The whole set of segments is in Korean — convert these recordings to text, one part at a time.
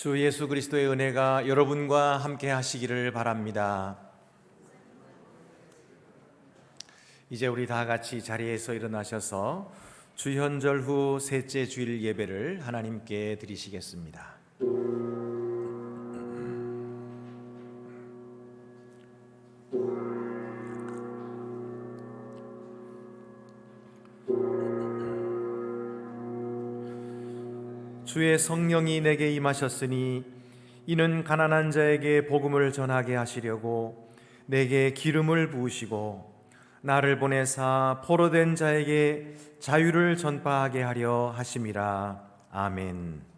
주 예수 그리스도의 은혜가 여러분과 함께 하시기를 바랍니다. 이제 우리 다 같이 자리에서 일어나셔서 주현절 후 셋째 주일 예배를 하나님께 드리시겠습니다. 주의 성령이 내게 임하셨으니 이는 가난한 자에게 복음을 전하게 하시려고 내게 기름을 부으시고 나를 보내사 포로된 자에게 자유를 전파하게 하려 하심이라. 아멘.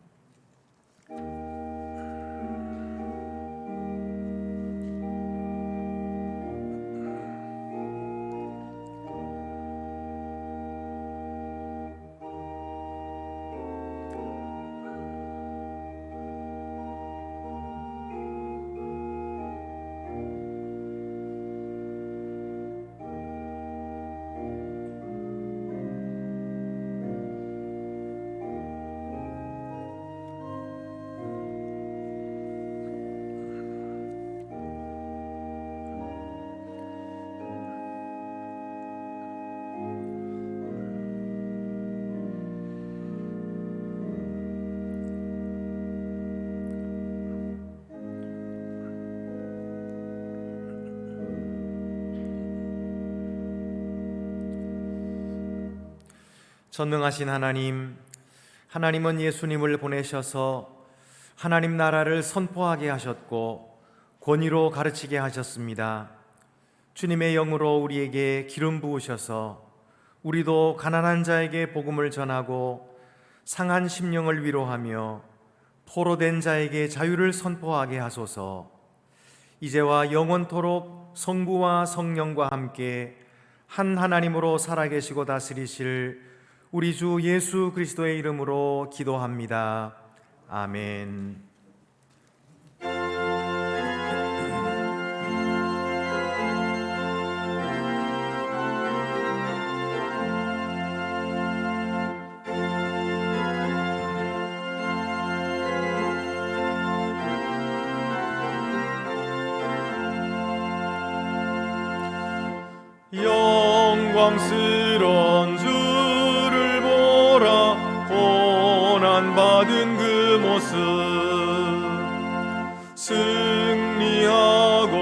전능하신 하나님은 예수님을 보내셔서 하나님 나라를 선포하게 하셨고 권위로 가르치게 하셨습니다. 주님의 영으로 우리에게 기름 부으셔서 우리도 가난한 자에게 복음을 전하고 상한 심령을 위로하며 포로된 자에게 자유를 선포하게 하소서. 이제와 영원토록 성부와 성령과 함께 한 하나님으로 살아계시고 다스리실 우리 주 예수 그리스도의 이름으로 기도합니다. 아멘. 영광스러운 주를 보라. 고난받은 그 모습 승리하고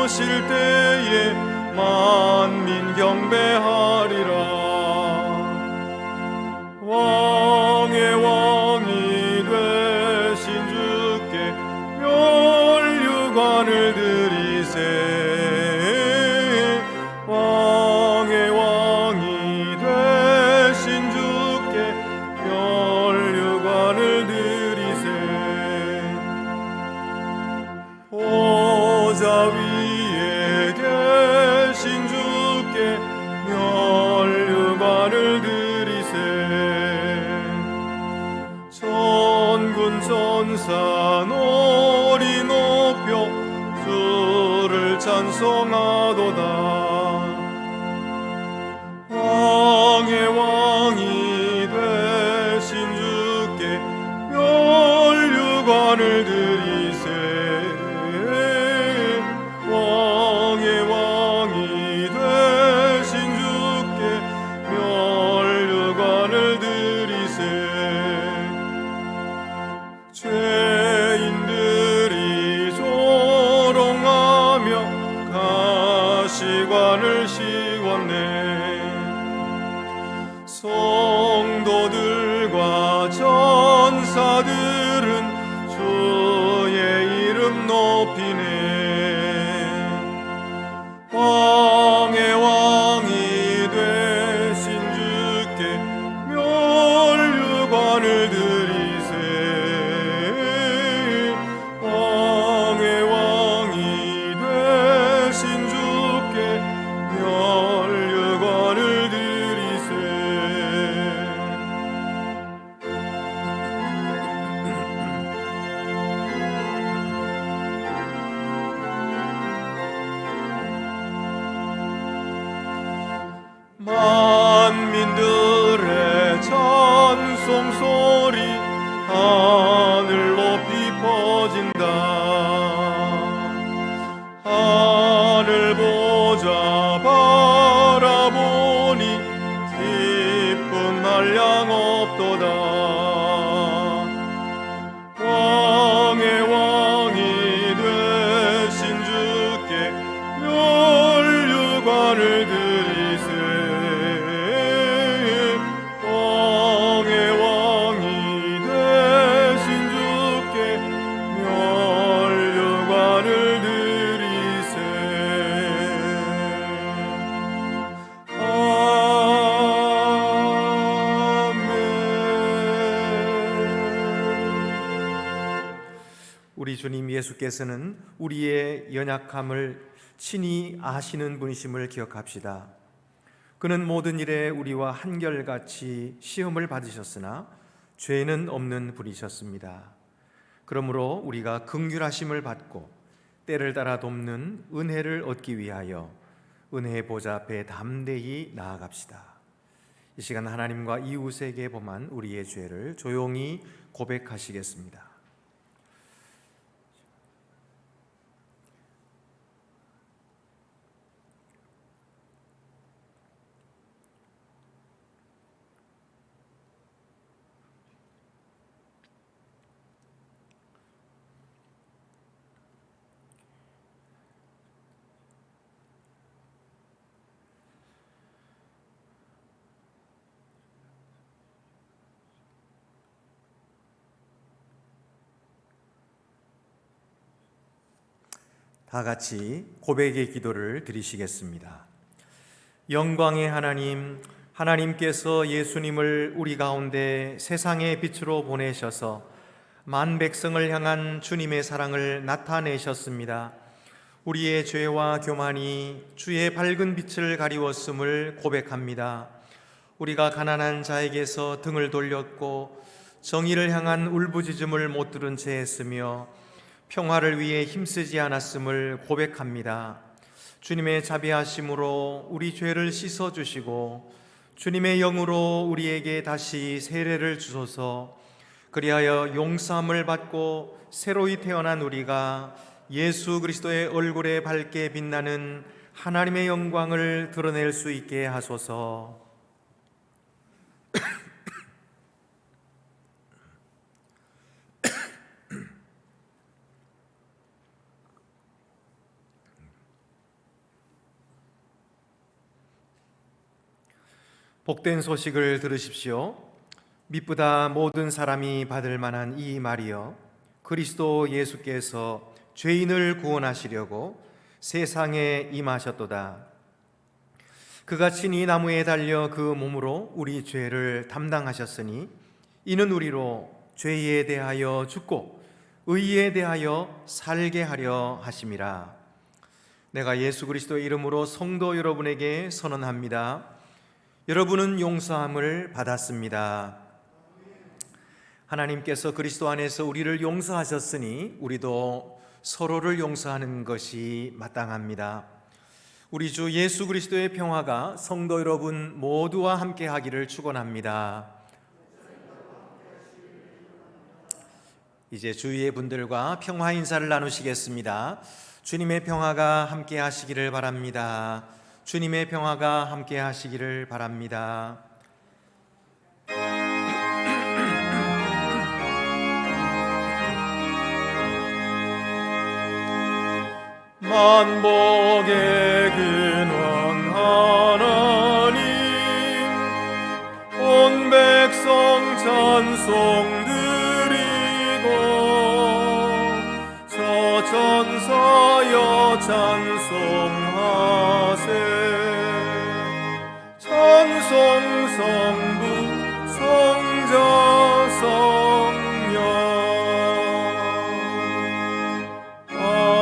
오실 때에 만민 경배하리라. 왕의 왕이 되신 주께 멸류관을 드리세. 왕의 왕이 되신 주께 멸류관을 드리세. 보좌 위에 계신 주께 멸류관을 드리세. 천군 천사 노리 높여 주를 찬송하도다. 왕의 왕이 되신 주께 멸류관을 드리세. 왕의 왕이 되신 주께 멸류관을 드리세. 죄인들이 조롱하며 가시관을 씌웠네. 성도들과 천사들은 주의 이름 높이네. 왕의 왕이 되신 주께 멸류관을 드리세. 왕의 왕이 되신 주께 멸류관을 드리세. 만민들의 찬송 소리 하늘로 우리 주님 예수께서는 우리의 연약함을 친히 아시는 분이심을 기억합시다. 그는 모든 일에 우리와 한결같이 시험을 받으셨으나 죄는 없는 분이셨습니다. 그러므로 우리가 긍휼하심을 받고 때를 따라 돕는 은혜를 얻기 위하여 은혜의 보좌 앞에 담대히 나아갑시다. 이 시간 하나님과 이웃에게 범한 우리의 죄를 조용히 고백하시겠습니다. 다 같이 고백의 기도를 드리시겠습니다. 영광의 하나님, 하나님께서 예수님을 우리 가운데 세상의 빛으로 보내셔서 만 백성을 향한 주님의 사랑을 나타내셨습니다. 우리의 죄와 교만이 주의 밝은 빛을 가리웠음을 고백합니다. 우리가 가난한 자에게서 등을 돌렸고 정의를 향한 울부짖음을 못 들은 채 했으며 평화를 위해 힘쓰지 않았음을 고백합니다. 주님의 자비하심으로 우리 죄를 씻어주시고 주님의 영으로 우리에게 다시 세례를 주소서. 그리하여 용서함을 받고 새로이 태어난 우리가 예수 그리스도의 얼굴에 밝게 빛나는 하나님의 영광을 드러낼 수 있게 하소서. 복된 소식을 들으십시오. 미쁘다 모든 사람이 받을 만한 이 말이여, 그리스도 예수께서 죄인을 구원하시려고 세상에 임하셨도다. 그가 친히 나무에 달려 그 몸으로 우리 죄를 담당하셨으니 이는 우리로 죄에 대하여 죽고 의에 대하여 살게 하려 하심이라. 내가 예수 그리스도의 이름으로 성도 여러분에게 선언합니다. 여러분은 용서함을 받았습니다. 하나님께서 그리스도 안에서 우리를 용서하셨으니 우리도 서로를 용서하는 것이 마땅합니다. 우리 주 예수 그리스도의 평화가 성도 여러분 모두와 함께 하기를 축원합니다. 이제 주위의 분들과 평화 인사를 나누시겠습니다. 주님의 평화가 함께 하시기를 바랍니다. 주님의 평화가 함께 하시기를 바랍니다. 만복의 근원 하나님, 온 백성 찬송 드리고 저천사여 찬송하세. 찬송 성부 성자 성령 아멘.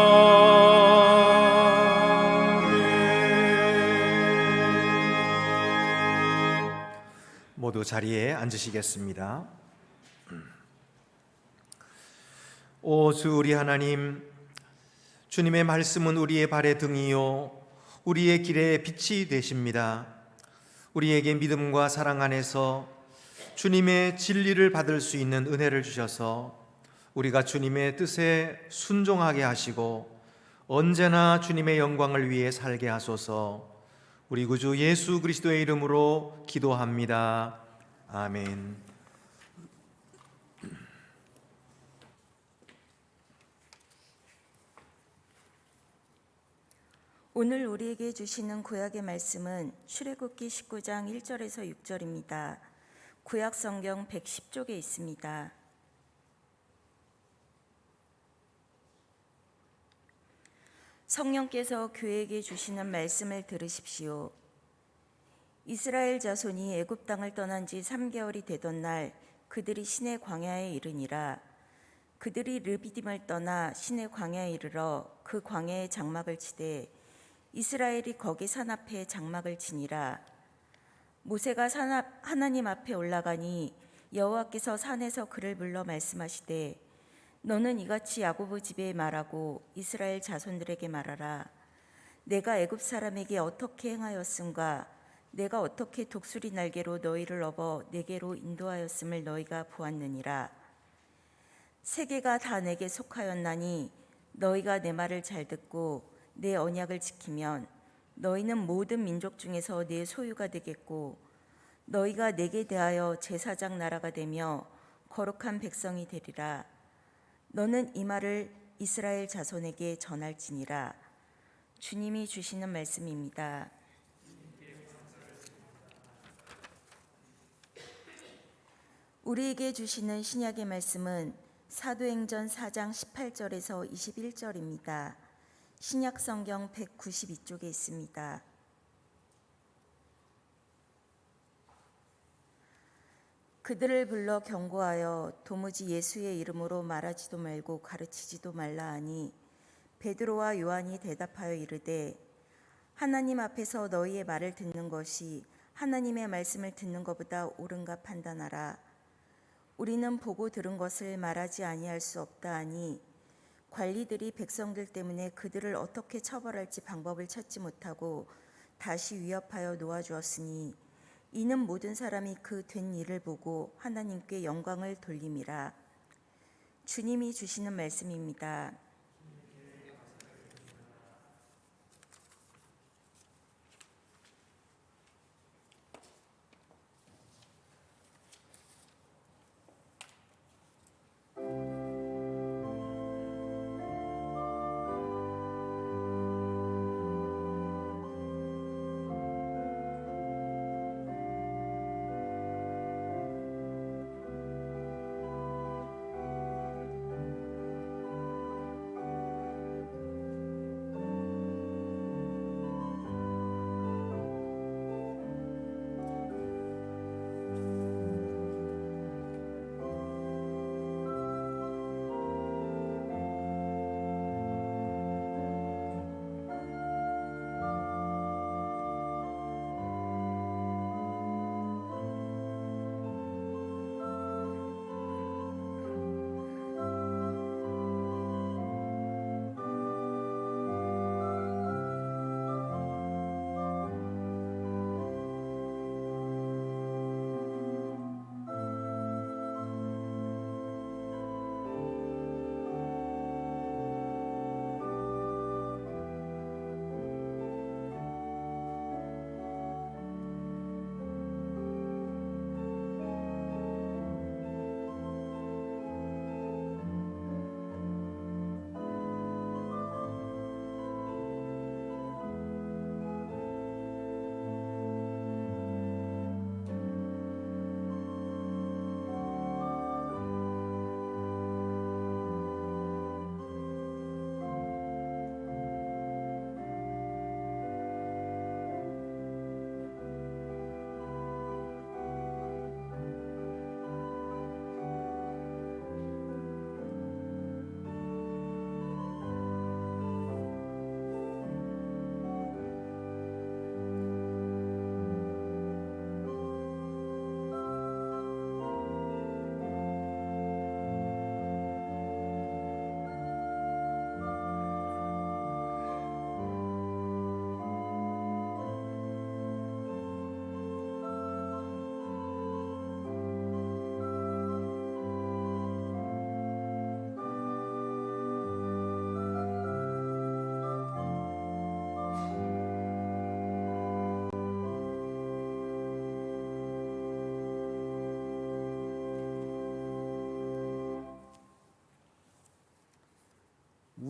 모두 자리에 앉으시겠습니다. 오 주 우리 하나님, 주님의 말씀은 우리의 발의 등이요 우리의 길의 빛이 되십니다. 우리에게 믿음과 사랑 안에서 주님의 진리를 받을 수 있는 은혜를 주셔서 우리가 주님의 뜻에 순종하게 하시고 언제나 주님의 영광을 위해 살게 하소서. 우리 구주 예수 그리스도의 이름으로 기도합니다. 아멘. 오늘 우리에게 주시는 구약의 말씀은 출애굽기 19장 1절에서 6절입니다. 구약 성경 110쪽에 있습니다. 성령께서 교회에게 주시는 말씀을 들으십시오. 이스라엘 자손이 애굽 땅을 떠난 지 3개월이 되던 날 그들이 시내 광야에 이르니라. 그들이 르비딤을 떠나 신의 광야에 이르러 그 광야에 장막을 치되 이스라엘이 거기 산 앞에 장막을 치니라. 모세가 하나님 앞에 올라가니 여호와께서 산에서 그를 불러 말씀하시되 너는 이같이 야고보 집에 말하고 이스라엘 자손들에게 말하라. 내가 애굽 사람에게 어떻게 행하였음과 내가 어떻게 독수리 날개로 너희를 업어 내게로 인도하였음을 너희가 보았느니라. 세계가 다 내게 속하였나니 너희가 내 말을 잘 듣고 내 언약을 지키면 너희는 모든 민족 중에서 내 소유가 되겠고 너희가 내게 대하여 제사장 나라가 되며 거룩한 백성이 되리라. 너는 이 말을 이스라엘 자손에게 전할지니라. 주님이 주시는 말씀입니다. 우리에게 주시는 신약의 말씀은 사도행전 4장 18절에서 21절입니다. 신약 성경 192쪽에 있습니다. 그들을 불러 경고하여 도무지 예수의 이름으로 말하지도 말고 가르치지도 말라 하니 베드로와 요한이 대답하여 이르되 하나님 앞에서 너희의 말을 듣는 것이 하나님의 말씀을 듣는 것보다 옳은가 판단하라. 우리는 보고 들은 것을 말하지 아니할 수 없다 하니 관리들이 백성들 때문에 그들을 어떻게 처벌할지 방법을 찾지 못하고 다시 위협하여 놓아주었으니 이는 모든 사람이 그 된 일을 보고 하나님께 영광을 돌림이라. 주님이 주시는 말씀입니다.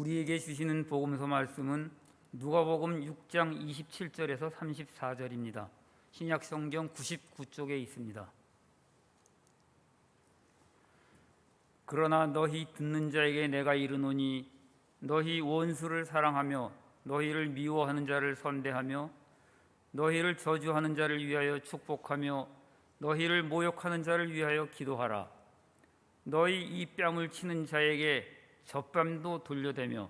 우리에게 주시는 복음서 말씀은 누가복음 6장 27절에서 34절입니다. 신약 성경 99쪽에 있습니다. 그러나 너희 듣는 자에게 내가 이르노니 너희 원수를 사랑하며 너희를 미워하는 자를 선대하며 너희를 저주하는 자를 위하여 축복하며 너희를 모욕하는 자를 위하여 기도하라. 너희 이 뺨을 치는 자에게 젖뺨도 돌려대며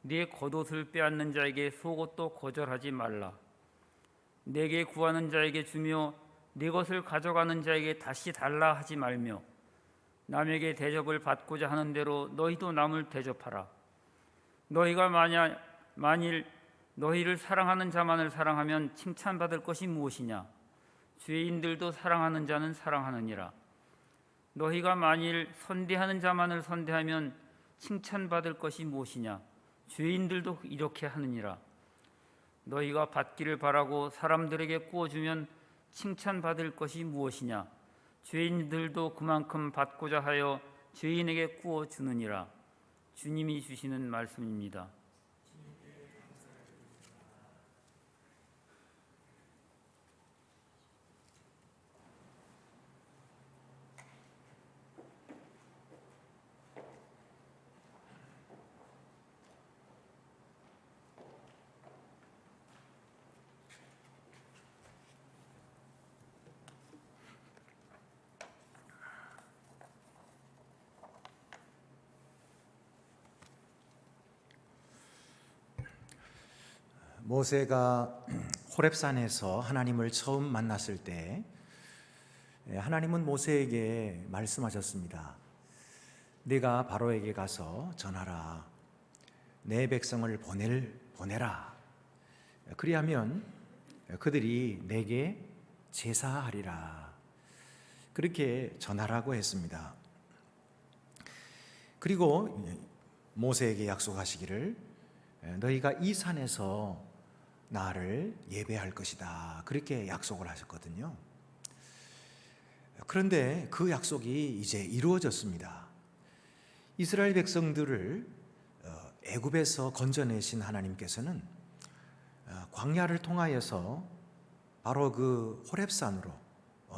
네 겉옷을 빼앗는 자에게 속옷도 거절하지 말라. 내게 구하는 자에게 주며 네 것을 가져가는 자에게 다시 달라 하지 말며 남에게 대접을 받고자 하는 대로 너희도 남을 대접하라. 너희가 만일 너희를 사랑하는 자만을 사랑하면 칭찬받을 것이 무엇이냐? 죄인들도 사랑하는 자는 사랑하느니라. 너희가 만일 선대하는 자만을 선대하면 칭찬받을 것이 무엇이냐? 죄인들도 이렇게 하느니라. 너희가 받기를 바라고 사람들에게 구워주면 칭찬받을 것이 무엇이냐? 죄인들도 그만큼 받고자 하여 죄인에게 구워주느니라. 주님이 주시는 말씀입니다. 모세가 호렙산에서 하나님을 처음 만났을 때 하나님은 모세에게 말씀하셨습니다. 네가 바로에게 가서 전하라. 내 백성을 보내라. 그리하면 그들이 내게 제사하리라. 그렇게 전하라고 했습니다. 그리고 모세에게 약속하시기를 너희가 이 산에서 나를 예배할 것이다. 그렇게 약속을 하셨거든요. 그런데 그 약속이 이제 이루어졌습니다. 이스라엘 백성들을 애굽에서 건져내신 하나님께서는 광야를 통하여서 바로 그 호렙산으로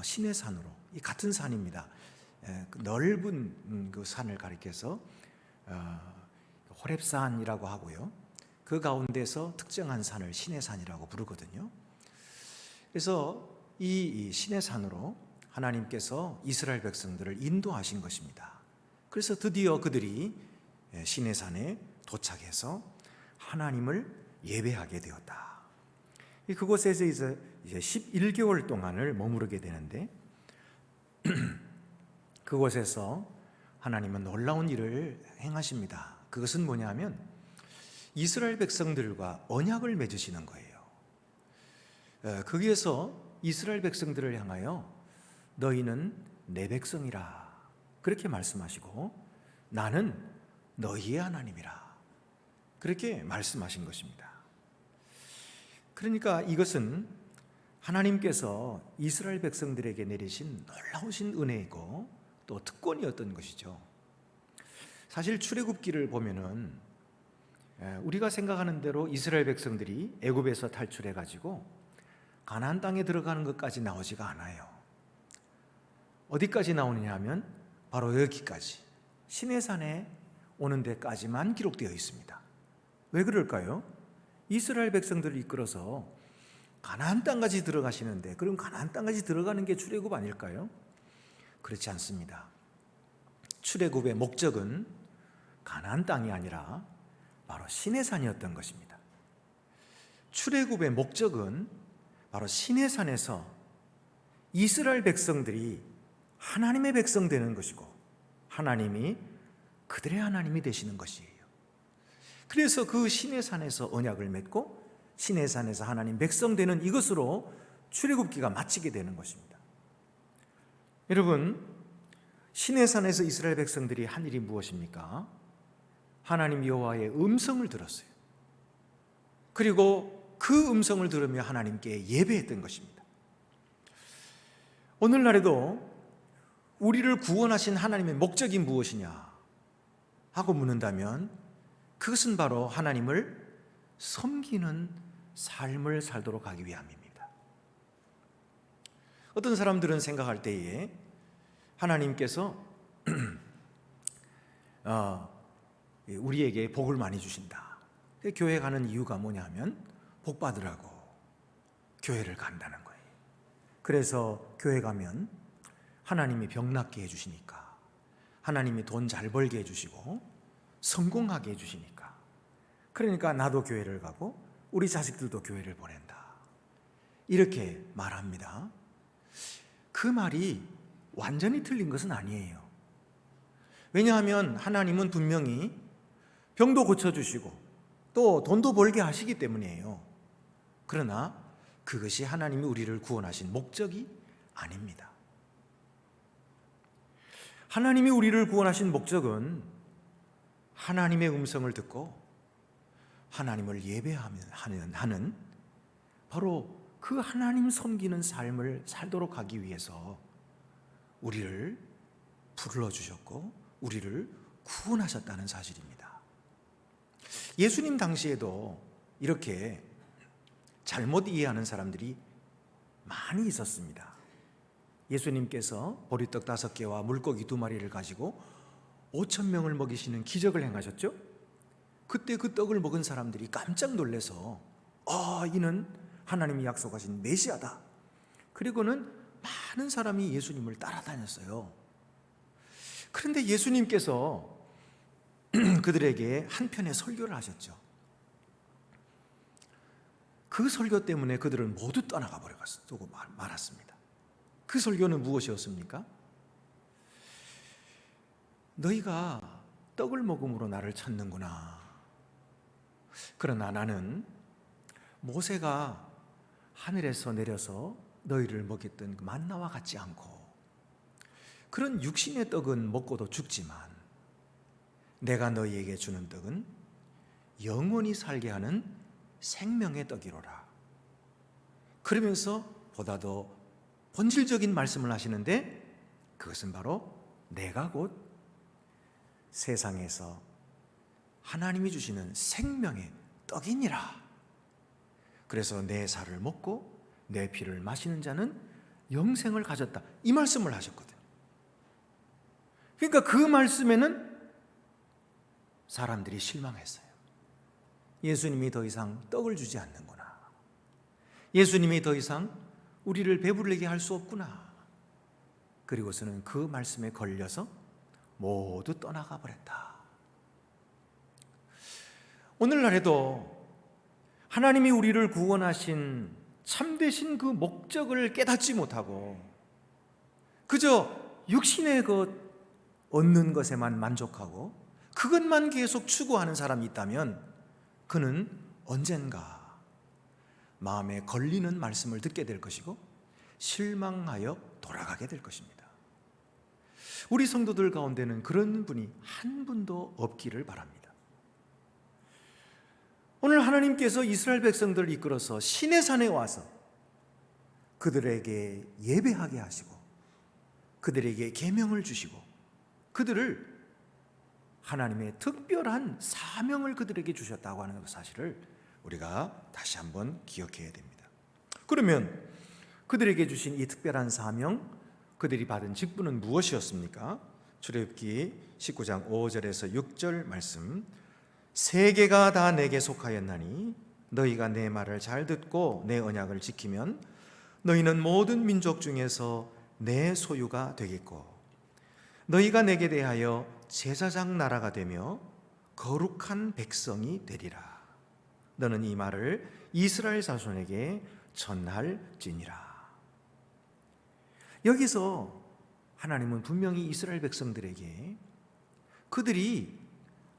시내산으로, 이 같은 산입니다. 넓은 그 산을 가리켜서 호렙산이라고 하고요. 그 가운데서 특정한 산을 시내산이라고 부르거든요. 그래서 이 시내산으로 하나님께서 이스라엘 백성들을 인도하신 것입니다. 그래서 드디어 그들이 시내산에 도착해서 하나님을 예배하게 되었다. 그곳에서 이제 11개월 동안을 머무르게 되는데 그곳에서 하나님은 놀라운 일을 행하십니다. 그것은 뭐냐면 이스라엘 백성들과 언약을 맺으시는 거예요. 거기에서 이스라엘 백성들을 향하여 너희는 내 백성이라 그렇게 말씀하시고 나는 너희의 하나님이라 그렇게 말씀하신 것입니다. 그러니까 이것은 하나님께서 이스라엘 백성들에게 내리신 놀라우신 은혜이고 또 특권이었던 것이죠. 사실 출애굽기를 보면은 우리가 생각하는 대로 이스라엘 백성들이 애굽에서 탈출해 가지고 가나안 땅에 들어가는 것까지 나오지가 않아요. 어디까지 나오느냐 하면 바로 여기까지 시내산에 오는 데까지만 기록되어 있습니다. 왜 그럴까요? 이스라엘 백성들을 이끌어서 가나안 땅까지 들어가시는데 그럼 가나안 땅까지 들어가는 게 출애굽 아닐까요? 그렇지 않습니다. 출애굽의 목적은 가나안 땅이 아니라 바로 시내산이었던 것입니다. 출애굽의 목적은 바로 시내산에서 이스라엘 백성들이 하나님의 백성 되는 것이고 하나님이 그들의 하나님이 되시는 것이에요. 그래서 그 시내산에서 언약을 맺고 시내산에서 하나님 백성 되는 이것으로 출애굽기가 마치게 되는 것입니다. 여러분, 시내산에서 이스라엘 백성들이 한 일이 무엇입니까? 하나님 여호와의 음성을 들었어요. 그리고 그 음성을 들으며 하나님께 예배했던 것입니다. 오늘날에도 우리를 구원하신 하나님의 목적이 무엇이냐 하고 묻는다면 그것은 바로 하나님을 섬기는 삶을 살도록 하기 위함입니다. 어떤 사람들은 생각할 때에 하나님께서 우리에게 복을 많이 주신다. 교회 가는 이유가 뭐냐면 복 받으라고 교회를 간다는 거예요. 그래서 교회 가면 하나님이 병 낫게 해주시니까 하나님이 돈 잘 벌게 해주시고 성공하게 해주시니까, 그러니까 나도 교회를 가고 우리 자식들도 교회를 보낸다, 이렇게 말합니다. 그 말이 완전히 틀린 것은 아니에요. 왜냐하면 하나님은 분명히 병도 고쳐주시고 또 돈도 벌게 하시기 때문이에요. 그러나 그것이 하나님이 우리를 구원하신 목적이 아닙니다. 하나님이 우리를 구원하신 목적은 하나님의 음성을 듣고 하나님을 예배하는 바로 그 하나님 섬기는 삶을 살도록 하기 위해서 우리를 불러주셨고 우리를 구원하셨다는 사실입니다. 예수님 당시에도 이렇게 잘못 이해하는 사람들이 많이 있었습니다. 예수님께서 보리떡 5개와 물고기 2마리를 가지고 5,000명을 먹이시는 기적을 행하셨죠. 그때 그 떡을 먹은 사람들이 깜짝 놀라서 이는 하나님이 약속하신 메시아다. 그리고는 많은 사람이 예수님을 따라다녔어요. 그런데 예수님께서 그들에게 한편의 설교를 하셨죠. 그 설교 때문에 그들은 모두 떠나가 버려가지고 말았습니다. 그 설교는 무엇이었습니까? 너희가 떡을 먹음으로 나를 찾는구나. 그러나 나는 모세가 하늘에서 내려서 너희를 먹였던 그 만나와 같지 않고 그런 육신의 떡은 먹고도 죽지만 내가 너희에게 주는 떡은 영원히 살게 하는 생명의 떡이로라. 그러면서 보다 더 본질적인 말씀을 하시는데 그것은 바로 내가 곧 세상에서 하나님이 주시는 생명의 떡이니라. 그래서 내 살을 먹고 내 피를 마시는 자는 영생을 가졌다, 이 말씀을 하셨거든요. 그러니까 그 말씀에는 사람들이 실망했어요. 예수님이 더 이상 떡을 주지 않는구나. 예수님이 더 이상 우리를 배부르게 할 수 없구나. 그리고서는 그 말씀에 걸려서 모두 떠나가 버렸다. 오늘날에도 하나님이 우리를 구원하신 참되신 그 목적을 깨닫지 못하고 그저 육신의 것 얻는 것에만 만족하고 그것만 계속 추구하는 사람이 있다면 그는 언젠가 마음에 걸리는 말씀을 듣게 될 것이고 실망하여 돌아가게 될 것입니다. 우리 성도들 가운데는 그런 분이 한 분도 없기를 바랍니다. 오늘 하나님께서 이스라엘 백성들을 이끌어서 시내산에 와서 그들에게 예배하게 하시고 그들에게 계명을 주시고 그들을 하나님의 특별한 사명을 그들에게 주셨다고 하는 사실을 우리가 다시 한번 기억해야 됩니다. 그러면 그들에게 주신 이 특별한 사명, 그들이 받은 직분은 무엇이었습니까? 출애굽기 19장 5절에서 6절 말씀. 세계가 다 내게 속하였나니 너희가 내 말을 잘 듣고 내 언약을 지키면 너희는 모든 민족 중에서 내 소유가 되겠고 너희가 내게 대하여 제사장 나라가 되며 거룩한 백성이 되리라. 너는 이 말을 이스라엘 자손에게 전할지니라. 여기서 하나님은 분명히 이스라엘 백성들에게 그들이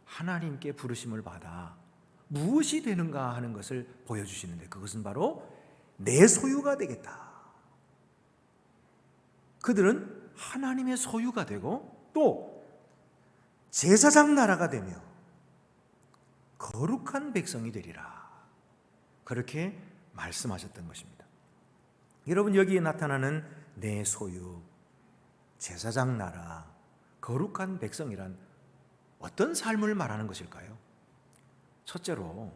하나님께 부르심을 받아 무엇이 되는가 하는 것을 보여주시는데 그것은 바로 내 소유가 되겠다. 그들은 하나님의 소유가 되고 또 제사장 나라가 되며 거룩한 백성이 되리라. 그렇게 말씀하셨던 것입니다. 여러분, 여기에 나타나는 내 소유, 제사장 나라, 거룩한 백성이란 어떤 삶을 말하는 것일까요? 첫째로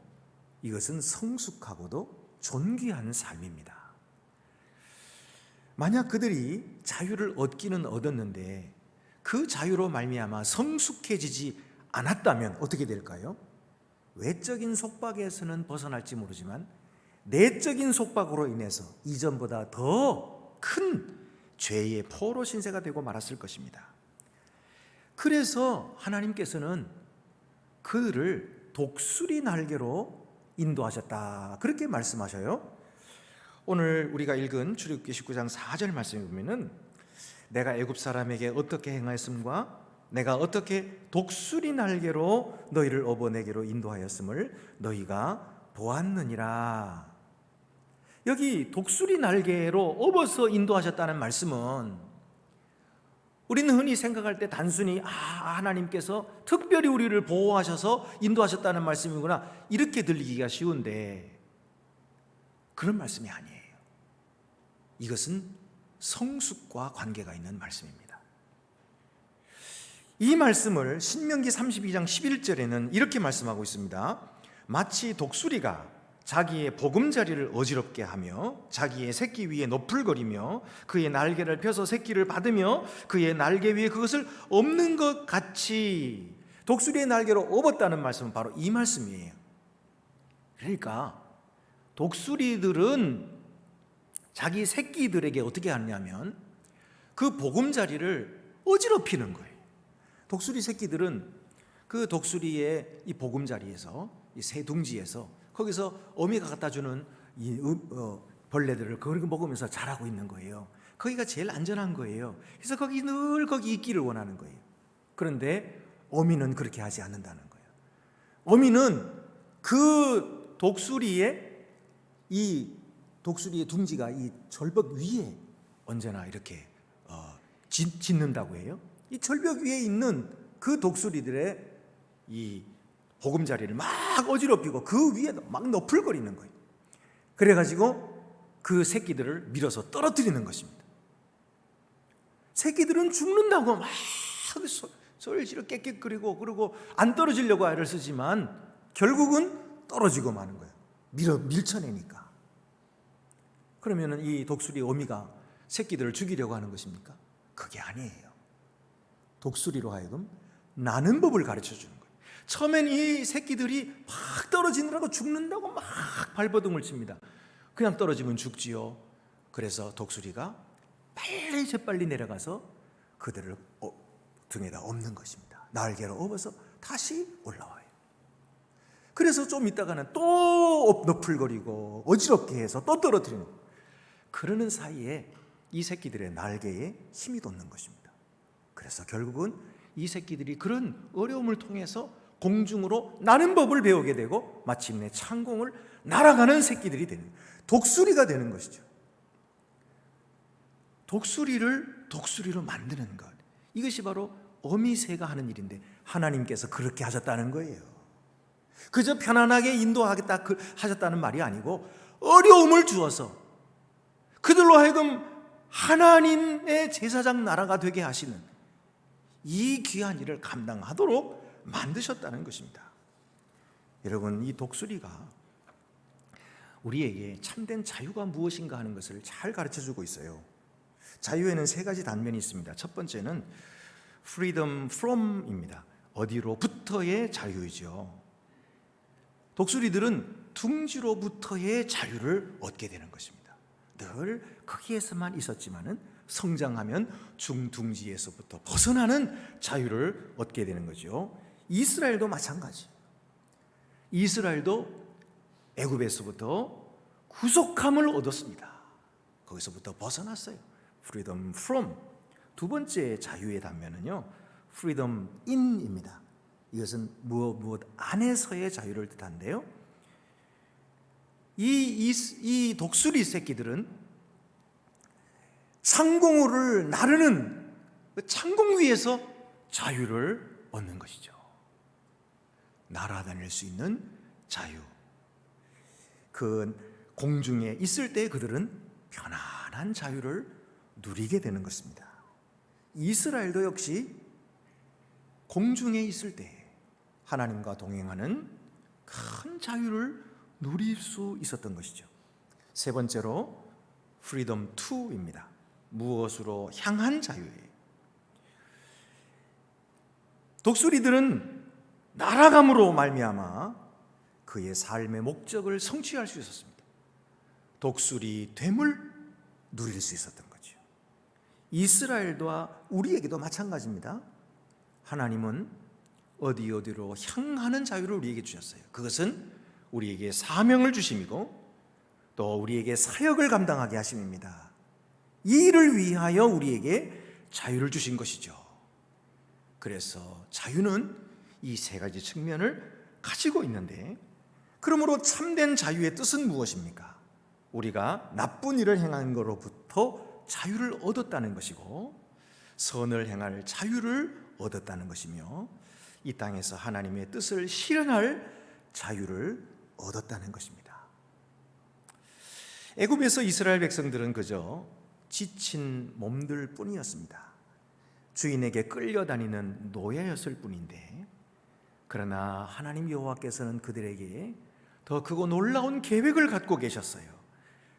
이것은 성숙하고도 존귀한 삶입니다. 만약 그들이 자유를 얻기는 얻었는데 그 자유로 말미암아 성숙해지지 않았다면 어떻게 될까요? 외적인 속박에서는 벗어날지 모르지만 내적인 속박으로 인해서 이전보다 더 큰 죄의 포로 신세가 되고 말았을 것입니다. 그래서 하나님께서는 그들을 독수리 날개로 인도하셨다, 그렇게 말씀하셔요. 오늘 우리가 읽은 출애굽기 19장 4절 말씀에 보면은 내가 애굽 사람에게 어떻게 행하였음과 내가 어떻게 독수리 날개로 너희를 업어 내게로 인도하였음을 너희가 보았느니라. 여기 독수리 날개로 업어서 인도하셨다는 말씀은 우리는 흔히 생각할 때 단순히 하나님께서 특별히 우리를 보호하셔서 인도하셨다는 말씀이구나, 이렇게 들리기가 쉬운데 그런 말씀이 아니에요. 이것은 성숙과 관계가 있는 말씀입니다. 이 말씀을 신명기 32장 11절에는 이렇게 말씀하고 있습니다. 마치 독수리가 자기의 보금자리를 어지럽게 하며 자기의 새끼 위에 너풀거리며 그의 날개를 펴서 새끼를 받으며 그의 날개 위에 그것을 엎는 것 같이 독수리의 날개로 업었다는 말씀은 바로 이 말씀이에요. 그러니까 독수리들은 자기 새끼들에게 어떻게 하느냐면 그 보금자리를 어지럽히는 거예요. 독수리 새끼들은 그 독수리의 이 보금자리에서, 이 새 둥지에서, 거기서 어미가 갖다 주는 이 벌레들을 그걸 먹으면서 자라고 있는 거예요. 거기가 제일 안전한 거예요. 그래서 늘 거기 있기를 원하는 거예요. 그런데 어미는 그렇게 하지 않는다는 거예요. 어미는 그 독수리의 둥지가 이 절벽 위에 언제나 이렇게 짓는다고 해요. 이 절벽 위에 있는 그 독수리들의 이 보금자리를 막 어지럽히고 그 위에 막 너풀거리는 거예요. 그래가지고 그 새끼들을 밀어서 떨어뜨리는 것입니다. 새끼들은 죽는다고 막 소리를 지르 깨끗거리고 그러고 안 떨어지려고 애를 쓰지만 결국은 떨어지고 마는 거예요. 밀쳐내니까. 그러면 이 독수리 어미가 새끼들을 죽이려고 하는 것입니까? 그게 아니에요. 독수리로 하여금 나는 법을 가르쳐 주는 거예요. 처음엔 이 새끼들이 막 떨어지느라고 죽는다고 막 발버둥을 칩니다. 그냥 떨어지면 죽지요. 그래서 독수리가 재빨리 내려가서 그들을 등에다 엎는 것입니다. 날개로 엎어서 다시 올라와요. 그래서 좀 있다가는 또 너풀거리고 어지럽게 해서 또 떨어뜨리는 거예요. 그러는 사이에 이 새끼들의 날개에 힘이 돋는 것입니다. 그래서 결국은 이 새끼들이 그런 어려움을 통해서 공중으로 나는 법을 배우게 되고 마침내 창공을 날아가는 새끼들이 되는, 독수리가 되는 것이죠. 독수리를 독수리로 만드는 것, 이것이 바로 어미새가 하는 일인데 하나님께서 그렇게 하셨다는 거예요. 그저 편안하게 인도하겠다 하셨다는 말이 아니고 어려움을 주어서 그들로 하여금 하나님의 제사장 나라가 되게 하시는 이 귀한 일을 감당하도록 만드셨다는 것입니다. 여러분, 이 독수리가 우리에게 참된 자유가 무엇인가 하는 것을 잘 가르쳐주고 있어요. 자유에는 세 가지 단면이 있습니다. 첫 번째는 freedom from입니다. 어디로부터의 자유이죠. 독수리들은 둥지로부터의 자유를 얻게 되는 것입니다. 늘 거기에서만 있었지만은 성장하면 중둥지에서부터 벗어나는 자유를 얻게 되는 거죠. 이스라엘도 마찬가지. 이스라엘도 애굽에서부터 구속함을 얻었습니다. 거기서부터 벗어났어요. freedom from. 두 번째 자유의 단면은요, freedom in입니다. 이것은 무엇 안에서의 자유를 뜻하는데요, 이 독수리 새끼들은 창공을 나르는 창공 위에서 자유를 얻는 것이죠. 날아다닐 수 있는 자유. 그 공중에 있을 때 그들은 편안한 자유를 누리게 되는 것입니다. 이스라엘도 역시 공중에 있을 때 하나님과 동행하는 큰 자유를 누릴 수 있었던 것이죠. 세 번째로 freedom to입니다. 무엇으로 향한 자유예요. 독수리들은 날아감으로 말미암아 그의 삶의 목적을 성취할 수 있었습니다. 독수리 됨을 누릴 수 있었던 거죠. 이스라엘과 우리에게도 마찬가지입니다. 하나님은 어디로 향하는 자유를 우리에게 주셨어요. 그것은 우리에게 사명을 주심이고 또 우리에게 사역을 감당하게 하심입니다. 이 일을 위하여 우리에게 자유를 주신 것이죠. 그래서 자유는 이 세 가지 측면을 가지고 있는데, 그러므로 참된 자유의 뜻은 무엇입니까? 우리가 나쁜 일을 행한 것로부터 자유를 얻었다는 것이고, 선을 행할 자유를 얻었다는 것이며, 이 땅에서 하나님의 뜻을 실현할 자유를 얻었다는 것입니다. 애굽에서 이스라엘 백성들은 그저 지친 몸들 뿐이었습니다. 주인에게 끌려다니는 노예였을 뿐인데, 그러나 하나님 여호와께서는 그들에게 더 크고 놀라운 계획을 갖고 계셨어요.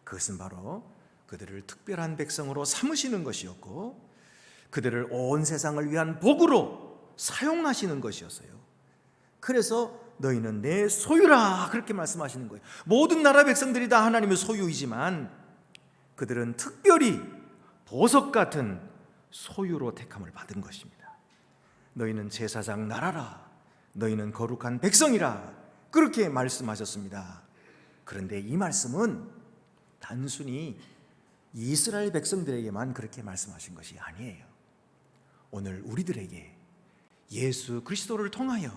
그것은 바로 그들을 특별한 백성으로 삼으시는 것이었고, 그들을 온 세상을 위한 복으로 사용하시는 것이었어요. 그래서 너희는 내 소유라, 그렇게 말씀하시는 거예요. 모든 나라 백성들이 다 하나님의 소유이지만 그들은 특별히 보석 같은 소유로 택함을 받은 것입니다. 너희는 제사장 나라라, 너희는 거룩한 백성이라, 그렇게 말씀하셨습니다. 그런데 이 말씀은 단순히 이스라엘 백성들에게만 그렇게 말씀하신 것이 아니에요. 오늘 우리들에게 예수 그리스도를 통하여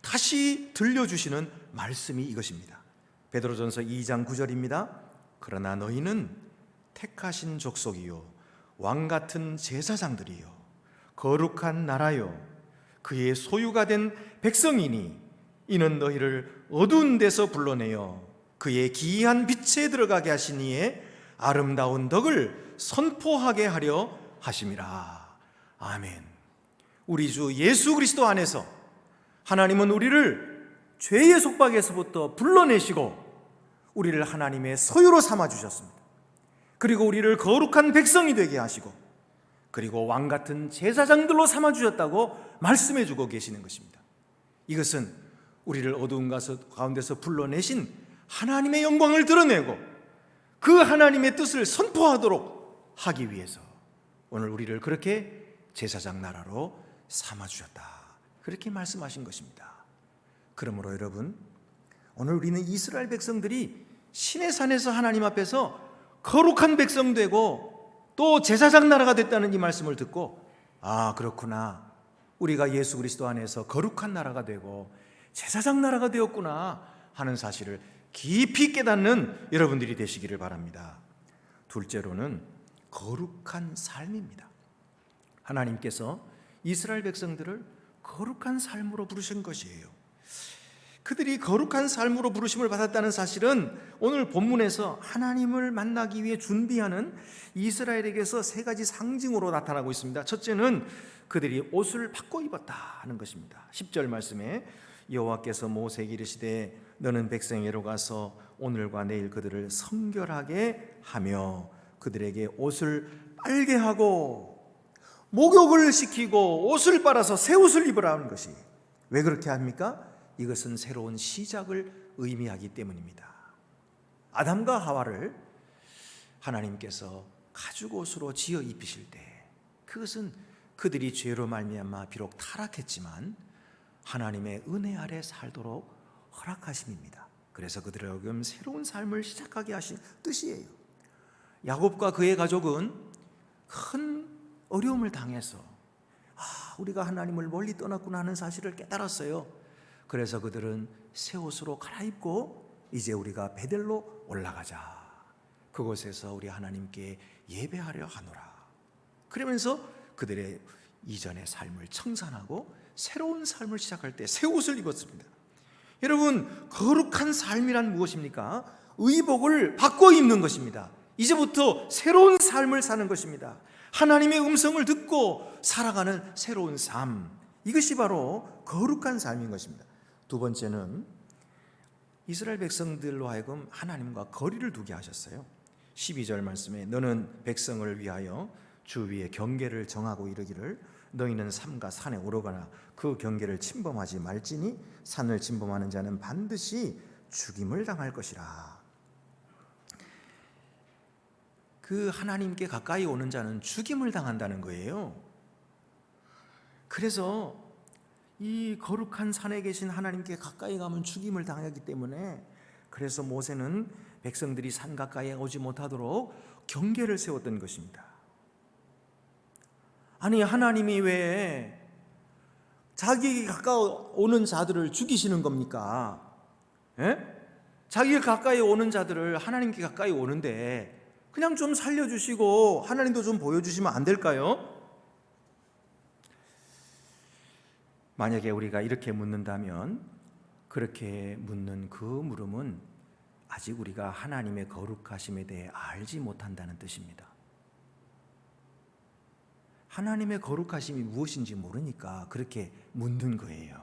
다시 들려주시는 말씀이 이것입니다. 베드로전서 2장 9절입니다. 그러나 너희는 택하신 족속이요 왕같은 제사장들이요 거룩한 나라요 그의 소유가 된 백성이니 이는 너희를 어두운 데서 불러내어 그의 기이한 빛에 들어가게 하신 이의 아름다운 덕을 선포하게 하려 하심이라. 아멘. 우리 주 예수 그리스도 안에서 하나님은 우리를 죄의 속박에서부터 불러내시고 우리를 하나님의 소유로 삼아주셨습니다. 그리고 우리를 거룩한 백성이 되게 하시고, 그리고 왕같은 제사장들로 삼아주셨다고 말씀해주고 계시는 것입니다. 이것은 우리를 어두운 가운데서 불러내신 하나님의 영광을 드러내고 그 하나님의 뜻을 선포하도록 하기 위해서 오늘 우리를 그렇게 제사장 나라로 삼아주셨다, 그렇게 말씀하신 것입니다. 그러므로 여러분, 오늘 우리는 이스라엘 백성들이 신의 산에서 하나님 앞에서 거룩한 백성 되고 또 제사장 나라가 됐다는 이 말씀을 듣고, 아 그렇구나, 우리가 예수 그리스도 안에서 거룩한 나라가 되고 제사장 나라가 되었구나 하는 사실을 깊이 깨닫는 여러분들이 되시기를 바랍니다. 둘째로는 거룩한 삶입니다. 하나님께서 이스라엘 백성들을 거룩한 삶으로 부르신 것이에요. 그들이 거룩한 삶으로 부르심을 받았다는 사실은 오늘 본문에서 하나님을 만나기 위해 준비하는 이스라엘에게서 세 가지 상징으로 나타나고 있습니다. 첫째는 그들이 옷을 바꿔 입었다 하는 것입니다. 10절 말씀에 여호와께서 모세에게 이르시되 너는 백성에게로 가서 오늘과 내일 그들을 성결하게 하며 그들에게 옷을 빨게 하고 목욕을 시키고 옷을 빨아서 새 옷을 입으라 하는 것이, 왜 그렇게 합니까? 이것은 새로운 시작을 의미하기 때문입니다. 아담과 하와를 하나님께서 가죽옷으로 지어 입히실 때 그것은 그들이 죄로 말미암아 비록 타락했지만 하나님의 은혜 아래 살도록 허락하심입니다. 그래서 그들에게 새로운 삶을 시작하게 하신 뜻이에요. 야곱과 그의 가족은 큰 어려움을 당해서 우리가 하나님을 멀리 떠났구나 하는 사실을 깨달았어요. 그래서 그들은 새 옷으로 갈아입고 이제 우리가 베델로 올라가자, 그곳에서 우리 하나님께 예배하려 하노라, 그러면서 그들의 이전의 삶을 청산하고 새로운 삶을 시작할 때 새 옷을 입었습니다. 여러분, 거룩한 삶이란 무엇입니까? 의복을 바꿔 입는 것입니다. 이제부터 새로운 삶을 사는 것입니다. 하나님의 음성을 듣고 살아가는 새로운 삶, 이것이 바로 거룩한 삶인 것입니다. 두 번째는 이스라엘 백성들로 하여금 하나님과 거리를 두게 하셨어요. 12절 말씀에 너는 백성을 위하여 주 위에 경계를 정하고 이르기를 너희는 삼가 산에 오르거나 그 경계를 침범하지 말지니 산을 침범하는 자는 반드시 죽임을 당할 것이라. 그 하나님께 가까이 오는 자는 죽임을 당한다는 거예요. 그래서 이 거룩한 산에 계신 하나님께 가까이 가면 죽임을 당하기 때문에, 그래서 모세는 백성들이 산 가까이에 오지 못하도록 경계를 세웠던 것입니다. 아니, 하나님이 왜 자기에게 가까이 오는 자들을 죽이시는 겁니까? 예? 자기가 가까이 오는 자들을 하나님께 가까이 오는데 그냥 좀 살려주시고 하나님도 좀 보여주시면 안 될까요? 만약에 우리가 이렇게 묻는다면, 그렇게 묻는 그 물음은 아직 우리가 하나님의 거룩하심에 대해 알지 못한다는 뜻입니다. 하나님의 거룩하심이 무엇인지 모르니까 그렇게 묻는 거예요.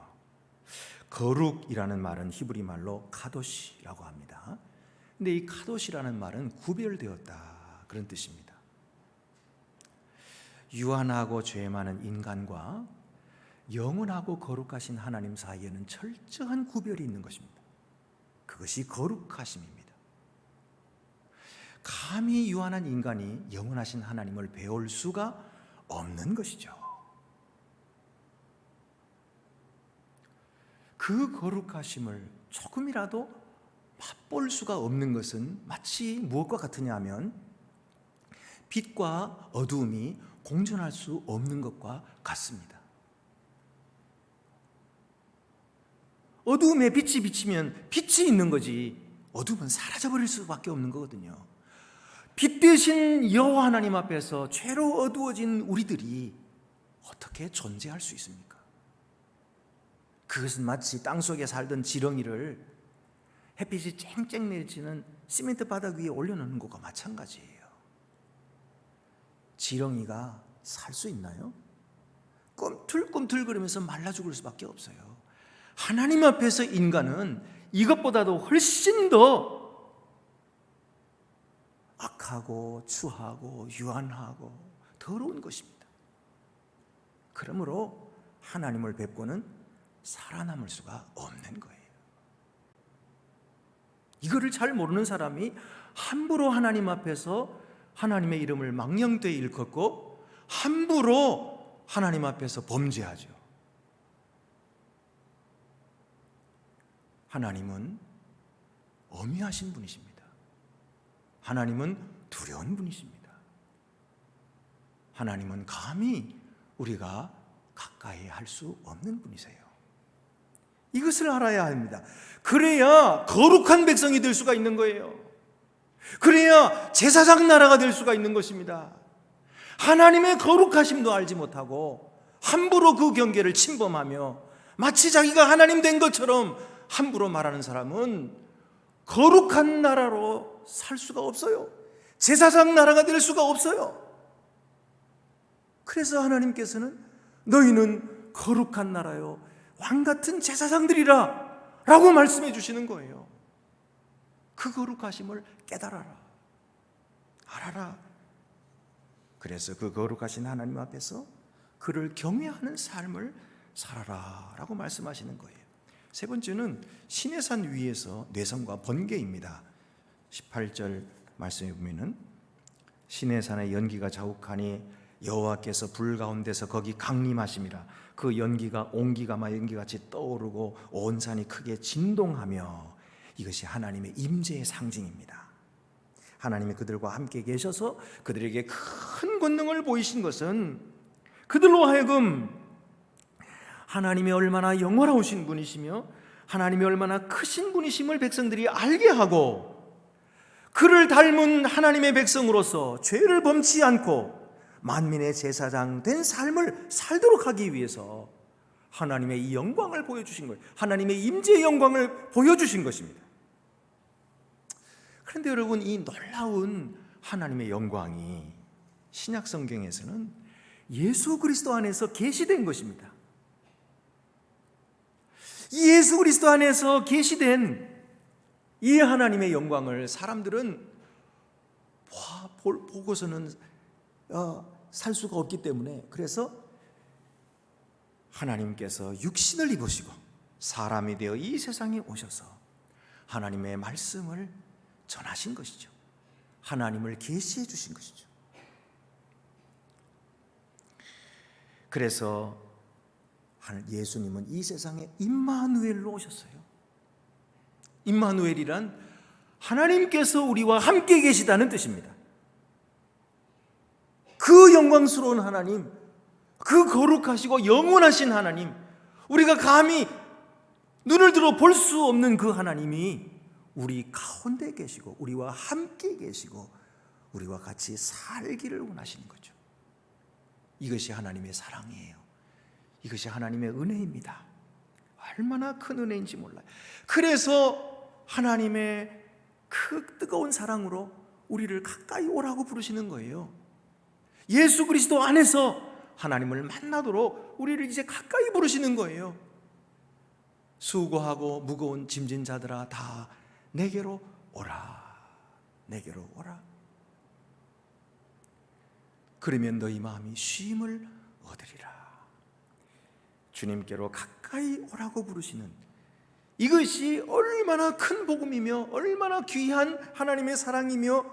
거룩이라는 말은 히브리 말로 카도시라고 합니다. 근데 이 카도시라는 말은 구별되었다, 그런 뜻입니다. 유한하고 죄 많은 인간과 영원하고 거룩하신 하나님 사이에는 철저한 구별이 있는 것입니다. 그것이 거룩하심입니다. 감히 유한한 인간이 영원하신 하나님을 배울 수가 없는 것이죠. 그 거룩하심을 조금이라도 맛볼 수가 없는 것은 마치 무엇과 같으냐 하면 빛과 어두움이 공존할 수 없는 것과 같습니다. 어두움에 빛이 비치면 빛이 있는 거지, 어두움은 사라져버릴 수밖에 없는 거거든요. 빛 대신 여호와 하나님 앞에서 죄로 어두워진 우리들이 어떻게 존재할 수 있습니까? 그것은 마치 땅속에 살던 지렁이를 햇빛이 쨍쨍 내리치는 시멘트 바닥 위에 올려놓는 것과 마찬가지예요. 지렁이가 살 수 있나요? 꿈틀꿈틀거리면서 말라 죽을 수밖에 없어요. 하나님 앞에서 인간은 이것보다도 훨씬 더 악하고 추하고 유한하고 더러운 것입니다. 그러므로 하나님을 뵙고는 살아남을 수가 없는 거예요. 이거를 잘 모르는 사람이 함부로 하나님 앞에서 하나님의 이름을 망령되이 일컫고 함부로 하나님 앞에서 범죄하죠. 하나님은 엄위하신 분이십니다. 하나님은 두려운 분이십니다. 하나님은 감히 우리가 가까이 할 수 없는 분이세요. 이것을 알아야 합니다. 그래야 거룩한 백성이 될 수가 있는 거예요. 그래야 제사장 나라가 될 수가 있는 것입니다. 하나님의 거룩하심도 알지 못하고 함부로 그 경계를 침범하며 마치 자기가 하나님 된 것처럼 함부로 말하는 사람은 거룩한 나라로 살 수가 없어요. 제사장 나라가 될 수가 없어요. 그래서 하나님께서는 너희는 거룩한 나라요, 왕같은 제사장들이라 라고 말씀해 주시는 거예요. 그 거룩하심을 깨달아라, 알아라. 그래서 그 거룩하신 하나님 앞에서 그를 경외하는 삶을 살아라 라고 말씀하시는 거예요. 세 번째는 시내산 위에서 내성과 번개입니다. 18절 말씀해 보면은 시내산의 연기가 자욱하니 여호와께서 불 가운데서 거기 강림하심이라. 그 연기가 옹기가마 연기같이 떠오르고 온 산이 크게 진동하며, 이것이 하나님의 임재의 상징입니다. 하나님이 그들과 함께 계셔서 그들에게 큰 권능을 보이신 것은 그들로 하여금 하나님이 얼마나 영원하신 분이시며 하나님이 얼마나 크신 분이심을 백성들이 알게 하고, 그를 닮은 하나님의 백성으로서 죄를 범치 않고 만민의 제사장 된 삶을 살도록 하기 위해서 하나님의 이 영광을 보여주신 거예요. 하나님의 임재의 영광을 보여주신 것입니다. 그런데 여러분, 이 놀라운 하나님의 영광이 신약 성경에서는 예수 그리스도 안에서 계시된 것입니다. 이 예수 그리스도 안에서 계시된 이 하나님의 영광을 사람들은 보고서는 살 수가 없기 때문에, 그래서 하나님께서 육신을 입으시고 사람이 되어 이 세상에 오셔서 하나님의 말씀을 전하신 것이죠. 하나님을 계시해 주신 것이죠. 그래서 예수님은 이 세상에 임마누엘로 오셨어요. 임마누엘이란 하나님께서 우리와 함께 계시다는 뜻입니다. 그 영광스러운 하나님, 그 거룩하시고 영원하신 하나님, 우리가 감히 눈을 들어 볼 수 없는 그 하나님이 우리 가운데 계시고 우리와 함께 계시고 우리와 같이 살기를 원하시는 거죠. 이것이 하나님의 사랑이에요. 이것이 하나님의 은혜입니다. 얼마나 큰 은혜인지 몰라요. 그래서 하나님의 그 뜨거운 사랑으로 우리를 가까이 오라고 부르시는 거예요. 예수 그리스도 안에서 하나님을 만나도록 우리를 이제 가까이 부르시는 거예요. 수고하고 무거운 짐진 자들아 다 내게로 오라. 내게로 오라. 그러면 너희 마음이 쉼을 얻으리라. 주님께로 가까이 오라고 부르시는 이것이 얼마나 큰 복음이며 얼마나 귀한 하나님의 사랑이며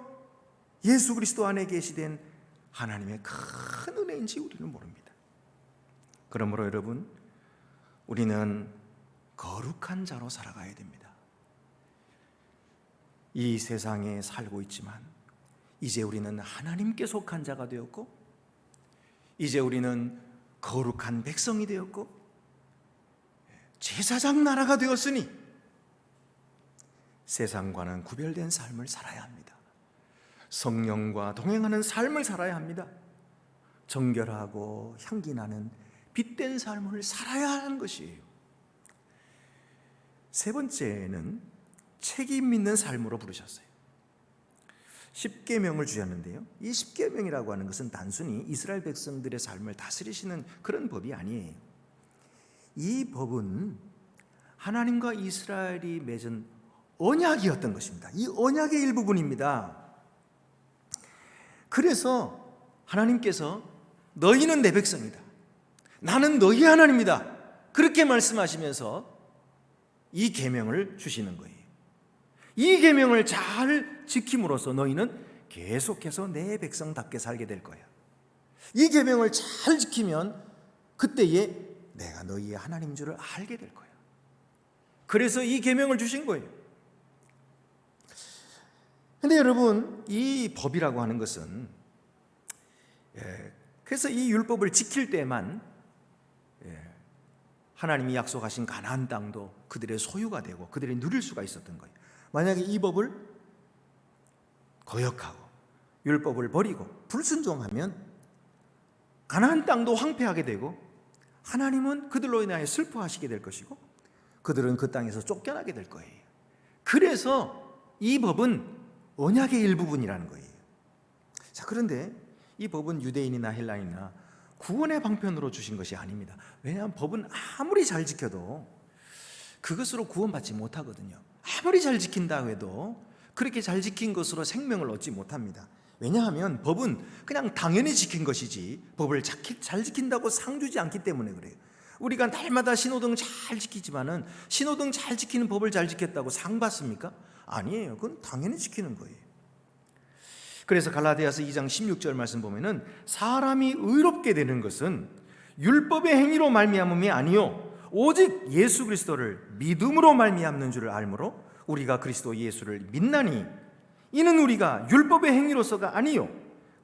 예수 그리스도 안에 계시된 하나님의 큰 은혜인지 우리는 모릅니다. 그러므로 여러분, 우리는 거룩한 자로 살아가야 됩니다. 이 세상에 살고 있지만 이제 우리는 하나님께 속한 자가 되었고 이제 우리는 거룩한 백성이 되었고 제사장 나라가 되었으니 세상과는 구별된 삶을 살아야 합니다. 성령과 동행하는 삶을 살아야 합니다. 정결하고 향기 나는 빛된 삶을 살아야 하는 것이에요. 세 번째는 책임 있는 삶으로 부르셨어요. 십계명을 주셨는데요, 이 십계명이라고 하는 것은 단순히 이스라엘 백성들의 삶을 다스리시는 그런 법이 아니에요. 이 법은 하나님과 이스라엘이 맺은 언약이었던 것입니다. 이 언약의 일부분입니다. 그래서 하나님께서 너희는 내 백성이다, 나는 너희 하나님이다, 그렇게 말씀하시면서 이 계명을 주시는 거예요. 이 계명을 잘 지킴으로써 너희는 계속해서 내 백성답게 살게 될 거야. 이 계명을 잘 지키면 그때에 내가 너희의 하나님인 줄을 알게 될 거야. 그래서 이 계명을 주신 거예요. 근데 여러분, 이 법이라고 하는 것은 그래서 이 율법을 지킬 때만 하나님이 약속하신 가나안 땅도 그들의 소유가 되고 그들이 누릴 수가 있었던 거예요. 만약에 이 법을 거역하고 율법을 버리고 불순종하면 가나안 땅도 황폐하게 되고 하나님은 그들로 인하여 슬퍼하시게 될 것이고 그들은 그 땅에서 쫓겨나게 될 거예요. 그래서 이 법은 언약의 일부분이라는 거예요. 자, 그런데 이 법은 유대인이나 헬라인이나 구원의 방편으로 주신 것이 아닙니다. 왜냐하면 법은 아무리 잘 지켜도 그것으로 구원받지 못하거든요. 아무리 잘 지킨다 해도 그렇게 잘 지킨 것으로 생명을 얻지 못합니다. 왜냐하면 법은 그냥 당연히 지킨 것이지 법을 잘 지킨다고 상 주지 않기 때문에 그래요. 우리가 날마다 신호등 잘 지키지만은 신호등 잘 지키는 법을 잘 지켰다고 상 받습니까? 아니에요. 그건 당연히 지키는 거예요. 그래서 갈라디아서 2장 16절 말씀 보면은 사람이 의롭게 되는 것은 율법의 행위로 말미암음이 아니요 오직 예수 그리스도를 믿음으로 말미암는 줄을 알므로 우리가 그리스도 예수를 믿나니 이는 우리가 율법의 행위로서가 아니요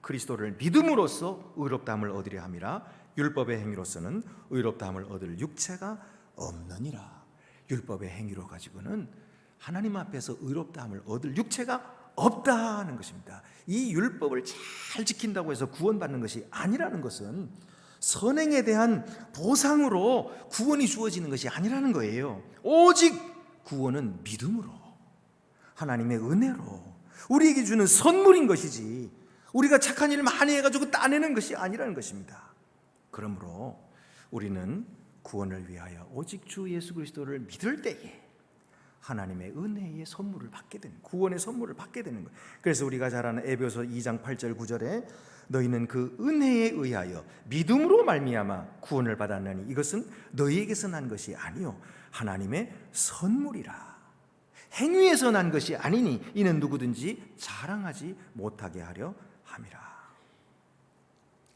그리스도를 믿음으로써 의롭다함을 얻으려 함이라. 율법의 행위로서는 의롭다함을 얻을 육체가 없느니라. 율법의 행위로 가지고는 하나님 앞에서 의롭다함을 얻을 육체가 없다는 것입니다. 이 율법을 잘 지킨다고 해서 구원받는 것이 아니라는 것은 선행에 대한 보상으로 구원이 주어지는 것이 아니라는 거예요. 오직 구원은 믿음으로 하나님의 은혜로 우리에게 주는 선물인 것이지 우리가 착한 일 많이 해가지고 따내는 것이 아니라는 것입니다. 그러므로 우리는 구원을 위하여 오직 주 예수 그리스도를 믿을 때에 하나님의 은혜의 선물을 받게 되는, 구원의 선물을 받게 되는 거예요. 그래서 우리가 잘 아는 에베소서 2장 8절 9절에 너희는 그 은혜에 의하여 믿음으로 말미암아 구원을 받았나니 이것은 너희에게서 난 것이 아니요 하나님의 선물이라. 행위에서 난 것이 아니니 이는 누구든지 자랑하지 못하게 하려 함이라.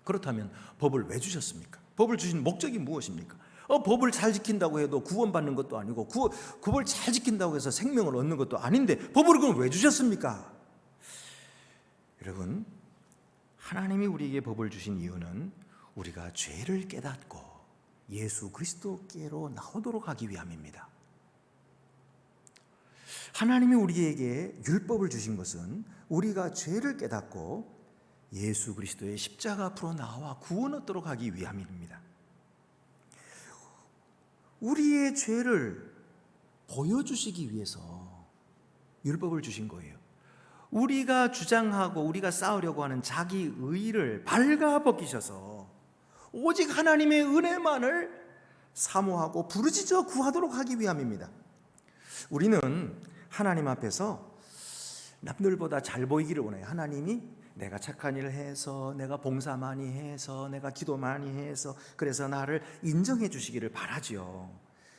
그렇다면 법을 왜 주셨습니까? 법을 주신 목적이 무엇입니까? 법을 잘 지킨다고 해도 구원받는 것도 아니고 법을 잘 지킨다고 해서 생명을 얻는 것도 아닌데 법을 그럼 왜 주셨습니까? 여러분, 하나님이 우리에게 법을 주신 이유는 우리가 죄를 깨닫고 예수 그리스도께로 나오도록 하기 위함입니다. 하나님이 우리에게 율법을 주신 것은 우리가 죄를 깨닫고 예수 그리스도의 십자가 앞으로 나와 구원 얻도록 하기 위함입니다. 우리의 죄를 보여주시기 위해서 율법을 주신 거예요. 우리가 주장하고 우리가 쌓으려고 하는 자기 의를 발가벗기셔서 오직 하나님의 은혜만을 사모하고 부르짖어 구하도록 하기 위함입니다. 우리는 하나님 앞에서 남들보다 잘 보이기를 원해요. 하나님이 내가 착한 일을 해서, 내가 봉사 많이 해서, 내가 기도 많이 해서 그래서 나를 인정해 주시기를 바라지요.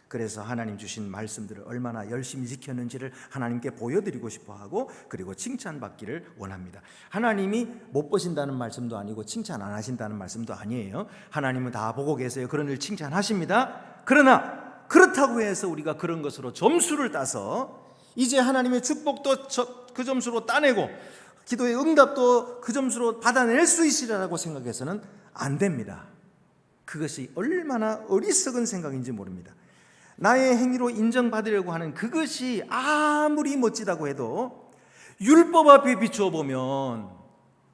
그래서 하나님 주신 말씀들을 얼마나 열심히 지켰는지를 하나님께 보여드리고 싶어하고 그리고 칭찬받기를 원합니다. 하나님이 못 보신다는 말씀도 아니고 칭찬 안 하신다는 말씀도 아니에요. 하나님은 다 보고 계세요. 그런 일 칭찬하십니다. 그러나 그렇다고 해서 우리가 그런 것으로 점수를 따서 이제 하나님의 축복도 그 점수로 따내고 기도의 응답도 그 점수로 받아낼 수 있으리라고 생각해서는 안 됩니다. 그것이 얼마나 어리석은 생각인지 모릅니다. 나의 행위로 인정받으려고 하는 그것이 아무리 멋지다고 해도 율법 앞에 비추어 보면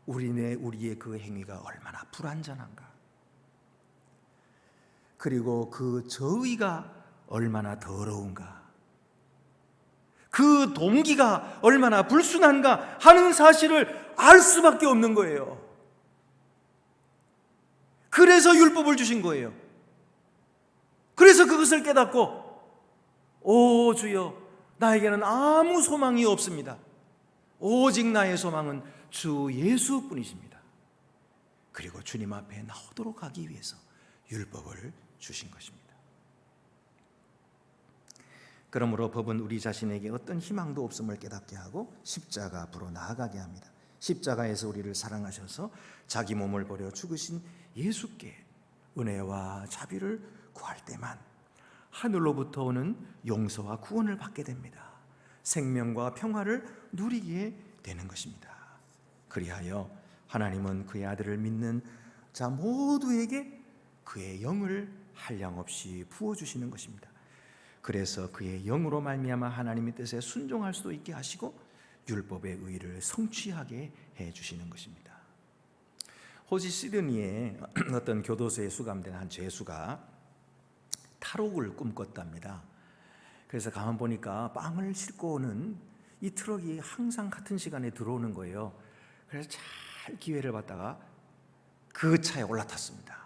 우리의 그 행위가 얼마나 불완전한가, 그리고 그 저의가 얼마나 더러운가, 그 동기가 얼마나 불순한가 하는 사실을 알 수밖에 없는 거예요. 그래서 율법을 주신 거예요. 그래서 그것을 깨닫고 오 주여, 나에게는 아무 소망이 없습니다. 오직 나의 소망은 주 예수뿐이십니다. 그리고 주님 앞에 나오도록 하기 위해서 율법을 주신 것입니다. 그러므로 법은 우리 자신에게 어떤 희망도 없음을 깨닫게 하고 십자가 앞으로 나아가게 합니다. 십자가에서 우리를 사랑하셔서 자기 몸을 버려 죽으신 예수께 은혜와 자비를 구할 때만 하늘로부터 오는 용서와 구원을 받게 됩니다. 생명과 평화를 누리게 되는 것입니다. 그리하여 하나님은 그의 아들을 믿는 자 모두에게 그의 영을 한량없이 부어주시는 것입니다. 그래서 그의 영으로 말미암아 하나님의 뜻에 순종할 수도 있게 하시고 율법의 의를 성취하게 해주시는 것입니다. 호주 시드니의 어떤 교도소에 수감된 한 죄수가 탈옥을 꿈꿨답니다. 그래서 가만 보니까 빵을 싣고 오는 이 트럭이 항상 같은 시간에 들어오는 거예요. 그래서 잘 기회를 봤다가 그 차에 올라탔습니다.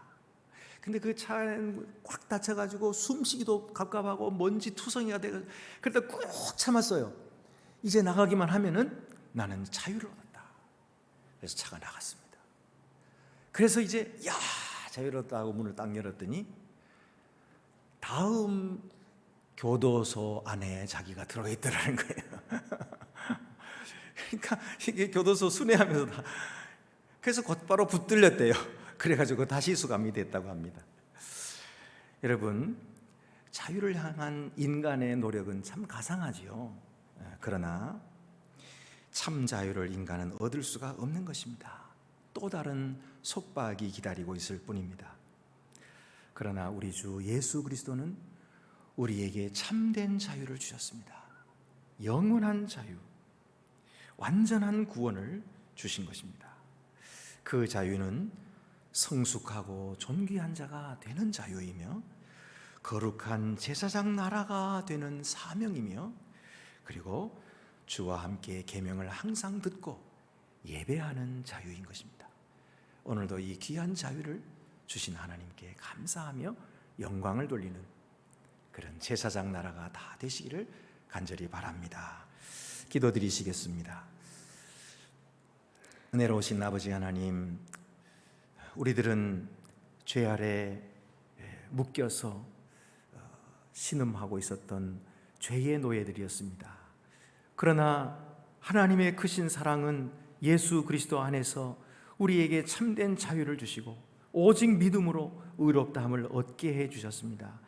근데 그 차는 꽉 닫혀가지고 숨쉬기도 갑갑하고 먼지 투성이가 되고, 그러다 꾹 참았어요. 이제 나가기만 하면은 나는 자유를 얻었다. 그래서 차가 나갔습니다. 그래서 이제 자유를 얻었다고 문을 딱 열었더니 다음 교도소 안에 자기가 들어가 있더라는 거예요. 그러니까 이게 교도소 순회하면서 다, 그래서 곧바로 붙들렸대요. 그래가지고 다시 수감이 됐다고 합니다. 여러분, 자유를 향한 인간의 노력은 참 가상하지요. 그러나 참 자유를 인간은 얻을 수가 없는 것입니다. 또 다른 속박이 기다리고 있을 뿐입니다. 그러나 우리 주 예수 그리스도는 우리에게 참된 자유를 주셨습니다. 영원한 자유, 완전한 구원을 주신 것입니다. 그 자유는 성숙하고 존귀한 자가 되는 자유이며 거룩한 제사장 나라가 되는 사명이며 그리고 주와 함께 계명을 항상 듣고 예배하는 자유인 것입니다. 오늘도 이 귀한 자유를 주신 하나님께 감사하며 영광을 돌리는 그런 제사장 나라가 다 되시기를 간절히 바랍니다. 기도드리시겠습니다. 은혜로우신 아버지 하나님, 우리들은 죄 아래 묶여서 신음하고 있었던 죄의 노예들이었습니다. 그러나 하나님의 크신 사랑은 예수 그리스도 안에서 우리에게 참된 자유를 주시고 오직 믿음으로 의롭다함을 얻게 해주셨습니다.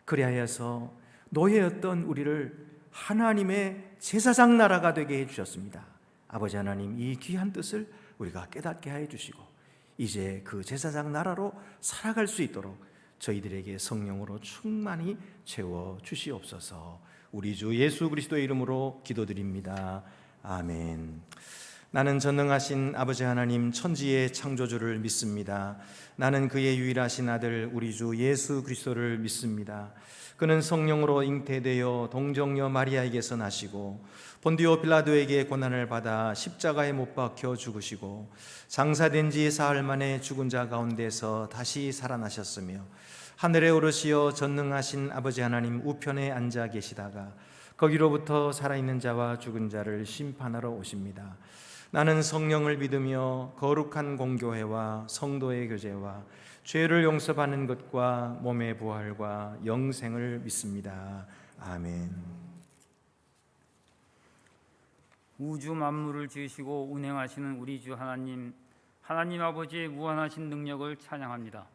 그리하여서 노예였던 우리를 하나님의 제사장 나라가 되게 해주셨습니다. 아버지 하나님, 이 귀한 뜻을 우리가 깨닫게 하여 주시고 이제 그 제사장 나라로 살아갈 수 있도록 저희들에게 성령으로 충만히 채워 주시옵소서. 우리 주 예수 그리스도의 이름으로 기도드립니다. 아멘. 나는 전능하신 아버지 하나님 천지의 창조주를 믿습니다. 나는 그의 유일하신 아들 우리 주 예수 그리스도를 믿습니다. 그는 성령으로 잉태되어 동정녀 마리아에게서 나시고 본디오 빌라도에게 고난을 받아 십자가에 못 박혀 죽으시고 장사된 지 사흘 만에 죽은 자 가운데서 다시 살아나셨으며 하늘에 오르시어 전능하신 아버지 하나님 우편에 앉아 계시다가 거기로부터 살아있는 자와 죽은 자를 심판하러 오십니다. 나는 성령을 믿으며 거룩한 공교회와 성도의 교제와 죄를 용서받는 것과 몸의 부활과 영생을 믿습니다. 아멘. 우주 만물을 지으시고 운행하시는 우리 주 하나님 아버지의 무한하신 능력을 찬양합니다.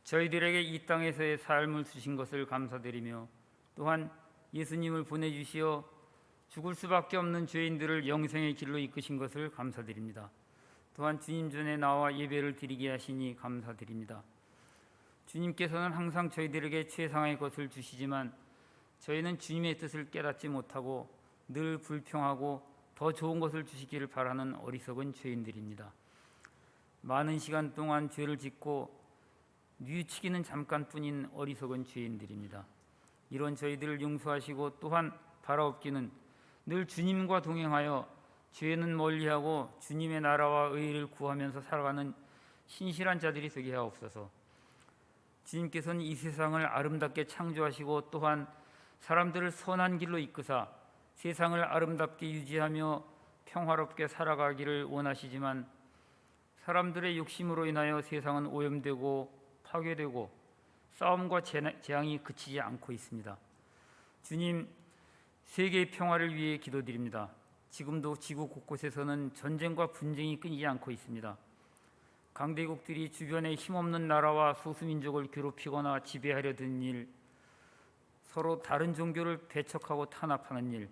저희들에게 이 땅에서의 삶을 주신 것을 감사드리며 또한 예수님을 보내주시어 죽을 수밖에 없는 죄인들을 영생의 길로 이끄신 것을 감사드립니다. 또한 주님 전에 나와 예배를 드리게 하시니 감사드립니다. 주님께서는 항상 저희들에게 최상의 것을 주시지만 저희는 주님의 뜻을 깨닫지 못하고 늘 불평하고 더 좋은 것을 주시기를 바라는 어리석은 죄인들입니다. 많은 시간 동안 죄를 짓고 뉘우치기는 잠깐뿐인 어리석은 죄인들입니다. 이런 저희들을 용서하시고 또한 바라옵기는 늘 주님과 동행하여 죄는 멀리하고 주님의 나라와 의를 구하면서 살아가는 신실한 자들이 되게 하옵소서. 주님께서는 이 세상을 아름답게 창조하시고 또한 사람들을 선한 길로 이끄사 세상을 아름답게 유지하며 평화롭게 살아가기를 원하시지만 사람들의 욕심으로 인하여 세상은 오염되고 파괴되고 싸움과 재앙이 그치지 않고 있습니다. 주님, 세계의 평화를 위해 기도드립니다. 지금도 지구 곳곳에서는 전쟁과 분쟁이 끊이지 않고 있습니다. 강대국들이 주변의 힘없는 나라와 소수민족을 괴롭히거나 지배하려 든 일, 서로 다른 종교를 배척하고 탄압하는 일,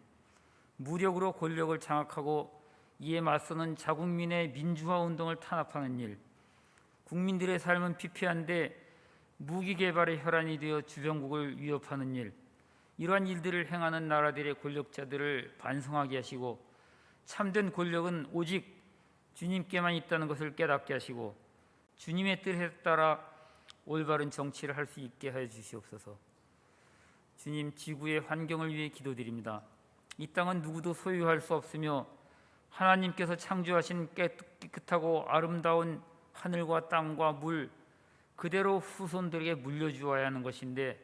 무력으로 권력을 장악하고 이에 맞서는 자국민의 민주화 운동을 탄압하는 일, 국민들의 삶은 피폐한데 무기 개발의 혈안이 되어 주변국을 위협하는 일, 이러한 일들을 행하는 나라들의 권력자들을 반성하게 하시고 참된 권력은 오직 주님께만 있다는 것을 깨닫게 하시고 주님의 뜻에 따라 올바른 정치를 할 수 있게 하여 주시옵소서. 주님, 지구의 환경을 위해 기도드립니다. 이 땅은 누구도 소유할 수 없으며 하나님께서 창조하신 깨끗하고 아름다운 하늘과 땅과 물 그대로 후손들에게 물려주어야 하는 것인데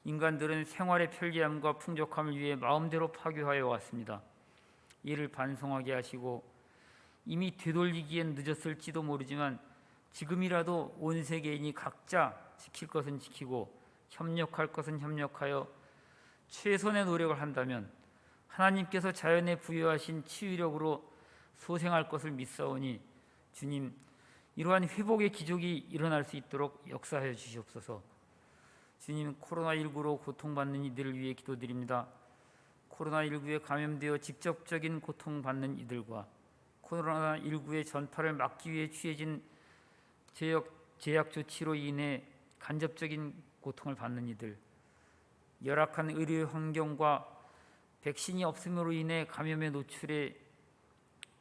인간들은 생활의 편리함과 풍족함을 위해 마음대로 파괴하여 왔습니다. 이를 반성하게 하시고 이미 되돌리기엔 늦었을지도 모르지만 지금이라도 온 세계인이 각자 지킬 것은 지키고 협력할 것은 협력하여 최선의 노력을 한다면 하나님께서 자연에 부여하신 치유력으로 소생할 것을 믿사오니 주님, 이러한 회복의 기적이 일어날 수 있도록 역사하여 주시옵소서. 주님, 코로나19로 고통받는 이들을 위해 기도드립니다. 코로나19에 감염되어 직접적인 고통받는 이들과 코로나19의 전파를 막기 위해 취해진 제약 조치로 인해 간접적인 고통을 받는 이들, 열악한 의료 환경과 백신이 없음으로 인해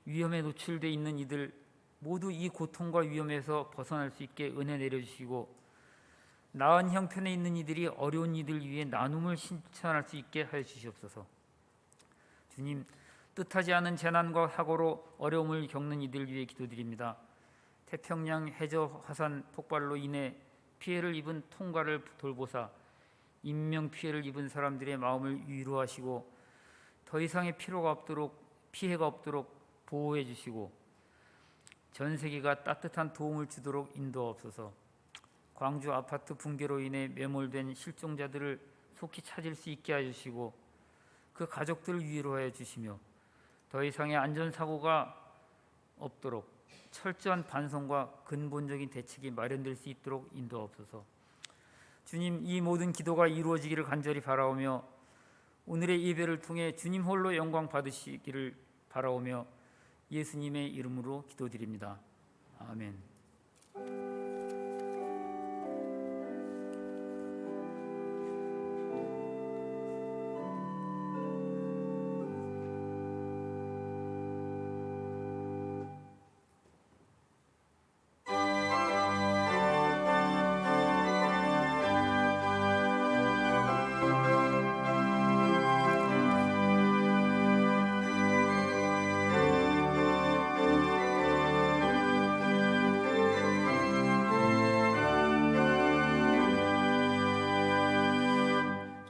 위험에 노출돼 있는 이들 모두 이 고통과 위험에서 벗어날 수 있게 은혜 내려주시고 나은 형편에 있는 이들이 어려운 이들 위해 나눔을 실천할 수 있게 하여 주시옵소서. 주님, 뜻하지 않은 재난과 사고로 어려움을 겪는 이들 위해 기도드립니다. 태평양 해저 화산 폭발로 인해 피해를 입은 통가를 돌보사 인명 피해를 입은 사람들의 마음을 위로하시고 더 이상의 피해가 없도록 보호해 주시고 전 세계가 따뜻한 도움을 주도록 인도하옵소서. 광주 아파트 붕괴로 인해 매몰된 실종자들을 속히 찾을 수 있게 해주시고 그 가족들을 위로하여 주시며 더 이상의 안전사고가 없도록 철저한 반성과 근본적인 대책이 마련될 수 있도록 인도하옵소서. 주님, 이 모든 기도가 이루어지기를 간절히 바라오며 오늘의 예배를 통해 주님 홀로 영광 받으시기를 바라오며 예수님의 이름으로 기도드립니다. 아멘.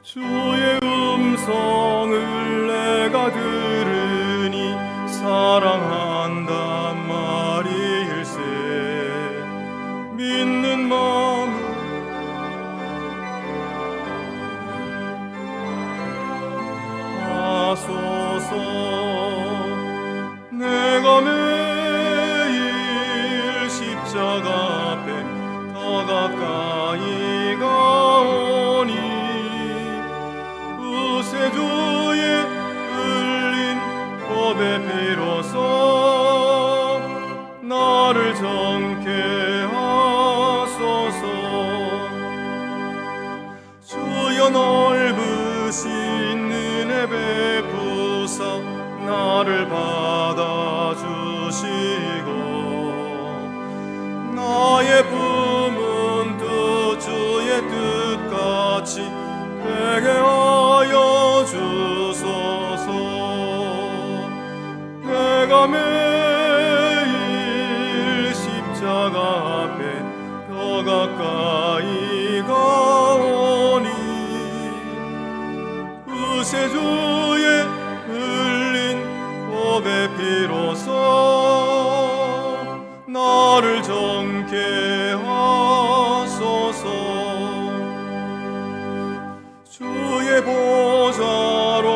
주의 음성을 내가 들으니 사랑한단 말일세. 믿는 마음 하소서. 내가 매일 십자가 앞에 더 가까이 가오니 구세주의 흘린 법의 피로써 나를 정케 하소서. 주여 넓으신 은혜 베푸사 나를 받아주시고 나의 품은 뜻 주의 뜻같이 되게 하여 주소서. 내가 매일 십자가 앞에 더 가까이 가오니 구세주의 흘린 법의 피로써 나를 정케 하소서. 주의 보좌로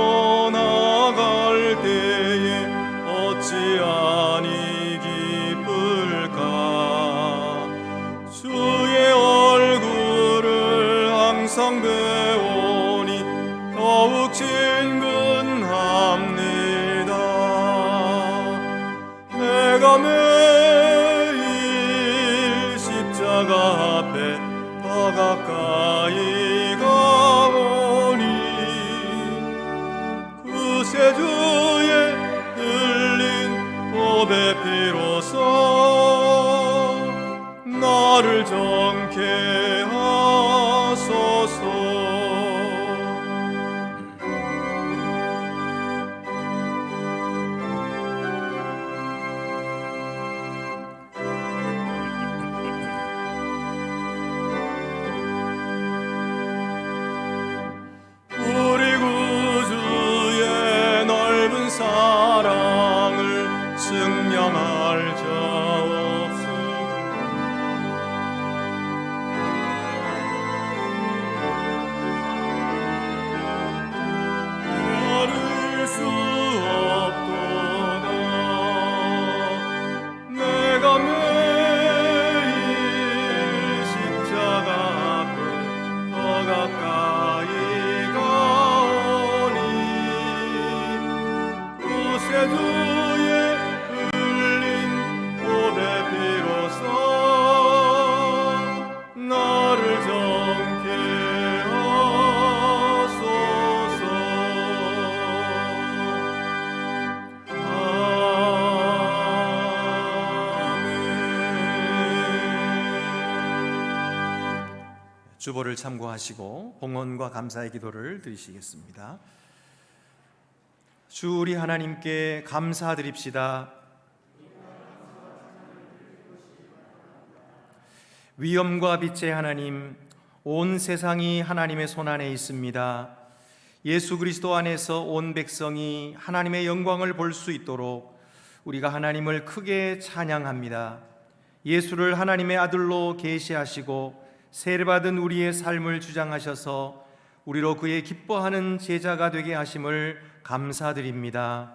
나갈 때에 어찌 아니 기쁠까. 주의 얼굴을 항상 배우니 더욱 친근합니다. 내가 매일 십자가 앞에 더 가까이 가오니 구세주의 흘린 법의 피로써 나를 정케 하소서. 우리 구주의 넓은 사랑을 증명할 자 없으리라. 헤아릴 수 없도다. 내가 매일 십자가 앞에 더 가까이 가오니 구세주의 흘린 법의 피로써 나를 정케 하소서. 아멘. 주보를 참고하시고 봉헌과 감사의 기도를 드리시겠습니다. 주 우리 하나님께 감사드립시다. 위엄과 빛의 하나님, 온 세상이 하나님의 손안에 있습니다. 예수 그리스도 안에서 온 백성이 하나님의 영광을 볼 수 있도록 우리가 하나님을 크게 찬양합니다. 예수를 하나님의 아들로 계시하시고 세례받은 우리의 삶을 주장하셔서 우리로 그의 기뻐하는 제자가 되게 하심을 감사드립니다.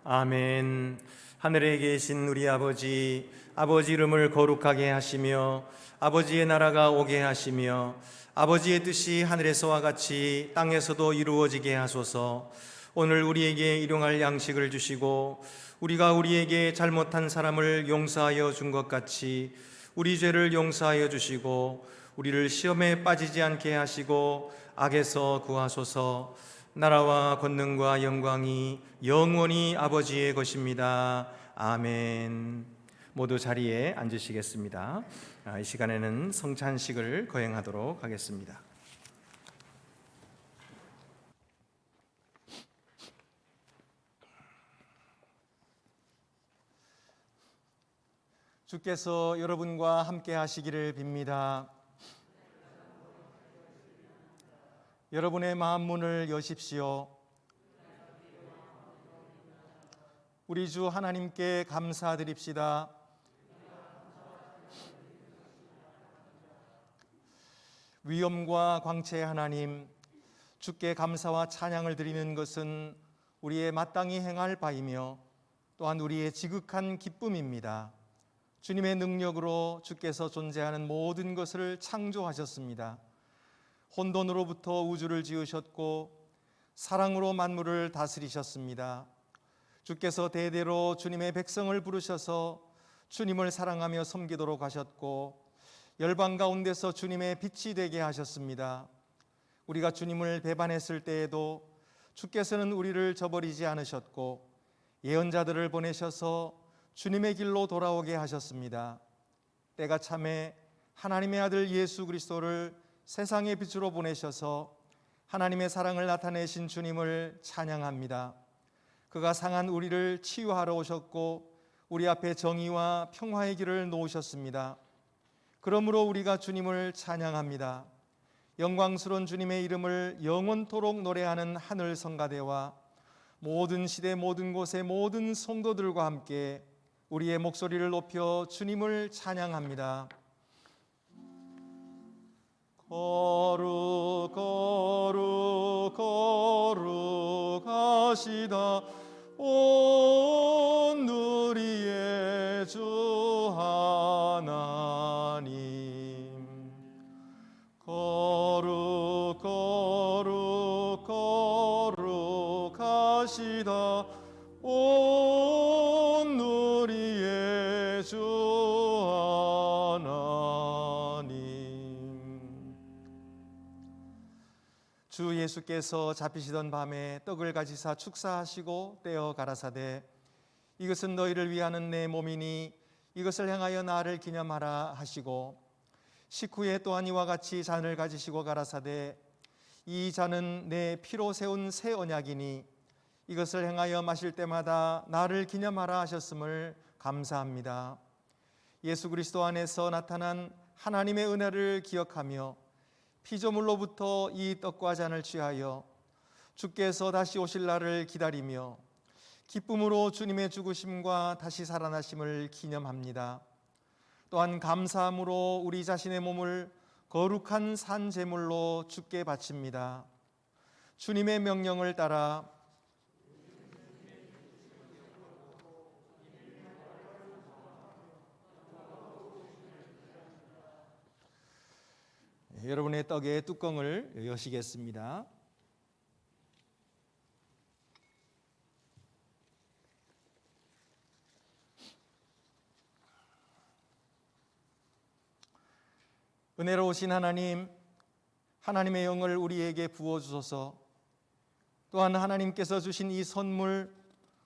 아멘. 하늘에 계신 우리 아버지, 아버지 이름을 거룩하게 하시며 아버지의 나라가 오게 하시며 아버지의 뜻이 하늘에서와 같이 땅에서도 이루어지게 하소서. 오늘 우리에게 일용할 양식을 주시고 우리가 우리에게 잘못한 사람을 용서하여 준 것 같이 우리 죄를 용서하여 주시고 우리를 시험에 빠지지 않게 하시고 악에서 구하소서. 나라와 권능과 영광이 영원히 아버지의 것입니다. 아멘. 모두 자리에 앉으시겠습니다. 이 시간에는 성찬식을 거행하도록 하겠습니다. 주께서 여러분과 함께 하시기를 빕니다. 여러분의 마음 문을 여십시오. 우리 주 하나님께 감사드립시다. 위엄과 광채의 하나님, 주께 감사와 찬양을 드리는 것은 우리의 마땅히 행할 바이며 또한 우리의 지극한 기쁨입니다. 주님의 능력으로 주께서 존재하는 모든 것을 창조하셨습니다. 혼돈으로부터 우주를 지으셨고 사랑으로 만물을 다스리셨습니다. 주께서 대대로 주님의 백성을 부르셔서 주님을 사랑하며 섬기도록 하셨고 열방 가운데서 주님의 빛이 되게 하셨습니다. 우리가 주님을 배반했을 때에도 주께서는 우리를 저버리지 않으셨고 예언자들을 보내셔서 주님의 길로 돌아오게 하셨습니다. 때가 참에 하나님의 아들 예수 그리스도를 세상의 빛으로 보내셔서 하나님의 사랑을 나타내신 주님을 찬양합니다. 그가 상한 우리를 치유하러 오셨고 우리 앞에 정의와 평화의 길을 놓으셨습니다. 그러므로 우리가 주님을 찬양합니다. 영광스러운 주님의 이름을 영원토록 노래하는 하늘 성가대와 모든 시대 모든 곳의 모든 성도들과 함께 우리의 목소리를 높여 주님을 찬양합니다. 거룩 거룩 거룩하시다 온 우리의 주 하나님. 거룩 거룩 거룩하시다 온 우리의 주 하나님. 주 예수께서 잡히시던 밤에 떡을 가지사 축사하시고 떼어 가라사대 이것은 너희를 위하는 내 몸이니 이것을 행하여 나를 기념하라 하시고 식후에 또한 이와 같이 잔을 가지시고 가라사대 이 잔은 내 피로 세운 새 언약이니 이것을 행하여 마실 때마다 나를 기념하라 하셨음을 감사합니다. 예수 그리스도 안에서 나타난 하나님의 은혜를 기억하며 피조물로부터 이 떡과 잔을 취하여 주께서 다시 오실 날을 기다리며 기쁨으로 주님의 죽으심과 다시 살아나심을 기념합니다. 또한 감사함으로 우리 자신의 몸을 거룩한 산 제물로 주께 바칩니다. 주님의 명령을 따라 여러분의 떡의 뚜껑을 여시겠습니다. 은혜로우신 하나님, 하나님의 영을 우리에게 부어주소서. 또한 하나님께서 주신 이 선물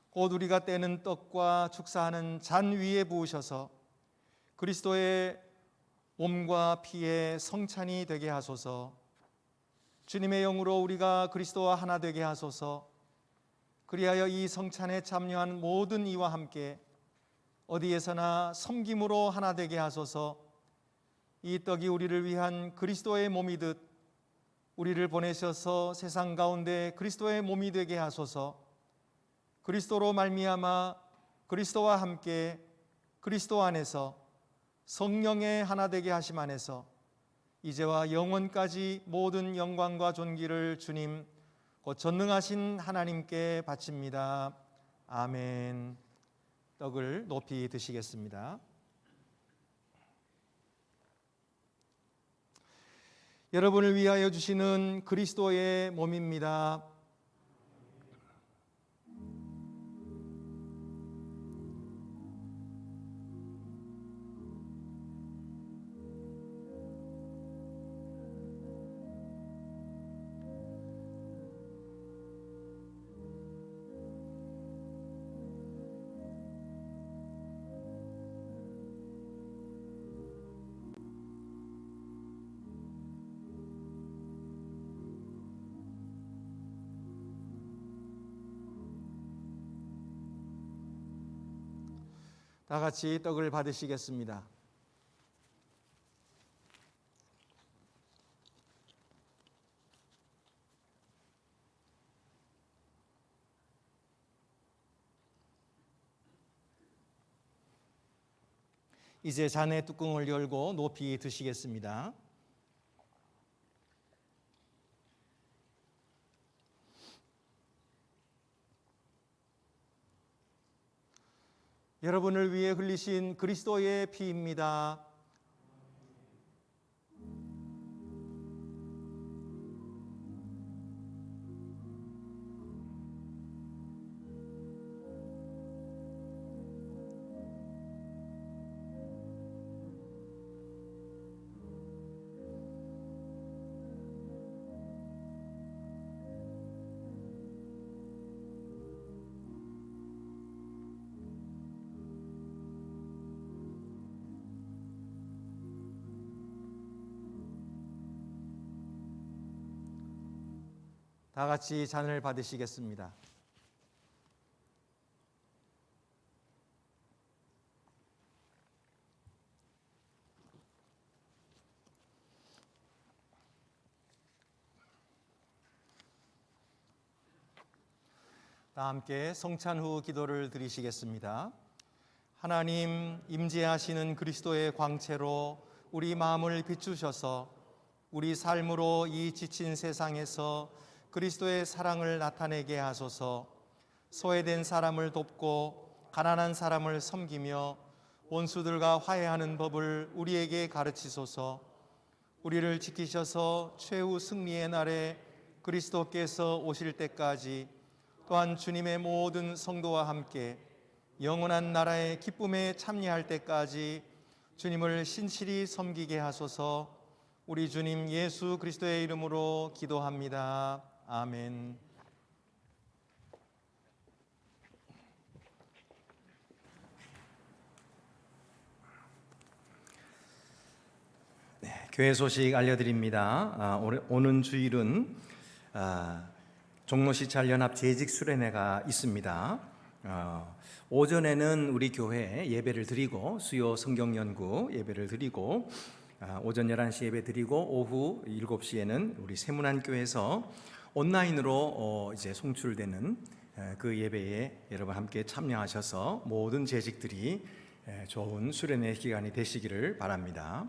곧 우리가 떼는 떡과 축사하는 잔 위에 부으셔서 그리스도의 몸과 피의 성찬이 되게 하소서. 주님의 영으로 우리가 그리스도와 하나 되게 하소서. 그리하여 이 성찬에 참여한 모든 이와 함께 어디에서나 섬김으로 하나 되게 하소서. 이 떡이 우리를 위한 그리스도의 몸이듯 우리를 보내셔서 세상 가운데 그리스도의 몸이 되게 하소서. 그리스도로 말미암아 그리스도와 함께 그리스도 안에서 성령의 하나 되게 하심 안에서 이제와 영원까지 모든 영광과 존귀를 주님 곧 전능하신 하나님께 바칩니다. 아멘. 떡을 높이 드시겠습니다. 여러분을 위하여 주시는 그리스도의 몸입니다. 다 같이 떡을 받으시겠습니다. 이제 잔의 뚜껑을 열고 높이 드시겠습니다. 여러분을 위해 흘리신 그리스도의 피입니다. 다 같이 잔을 받으시겠습니다. 다 함께 성찬 후 기도를 드리시겠습니다. 하나님, 임재하시는 그리스도의 광채로 우리 마음을 비추셔서 우리 삶으로 이 지친 세상에서 그리스도의 사랑을 나타내게 하소서. 소외된 사람을 돕고 가난한 사람을 섬기며 원수들과 화해하는 법을 우리에게 가르치소서. 우리를 지키셔서 최후 승리의 날에 그리스도께서 오실 때까지 또한 주님의 모든 성도와 함께 영원한 나라의 기쁨에 참여할 때까지 주님을 신실히 섬기게 하소서. 우리 주님 예수 그리스도의 이름으로 기도합니다. 아멘. 교회 소식 알려드립니다. 오는 주일은 종로시찰 연합 재직 수련회가 있습니다. 오전에는 우리 교회 예배를 드리고 수요 성경 연구 예배를 드리고 오전 11시 예배 드리고 오후 7시에는 우리 세문안교회에서 온라인으로 이제 송출되는 그 예배에 여러분 함께 참여하셔서 모든 재직들이 좋은 수련회 기간이 되시기를 바랍니다.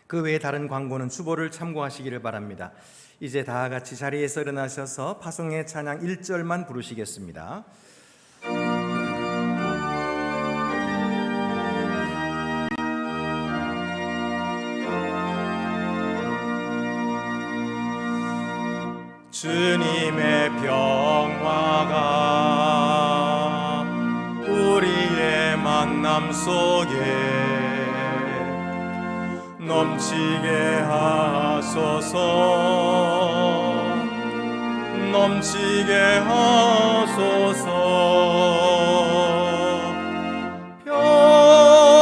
그 외에 다른 광고는 수보를 참고하시기를 바랍니다. 이제 다 같이 자리에서 일어나셔서 파송의 찬양 1절만 부르시겠습니다. 주님의 평화가 우리의 만남 속에 넘치게 하소서. 넘치게 하소서.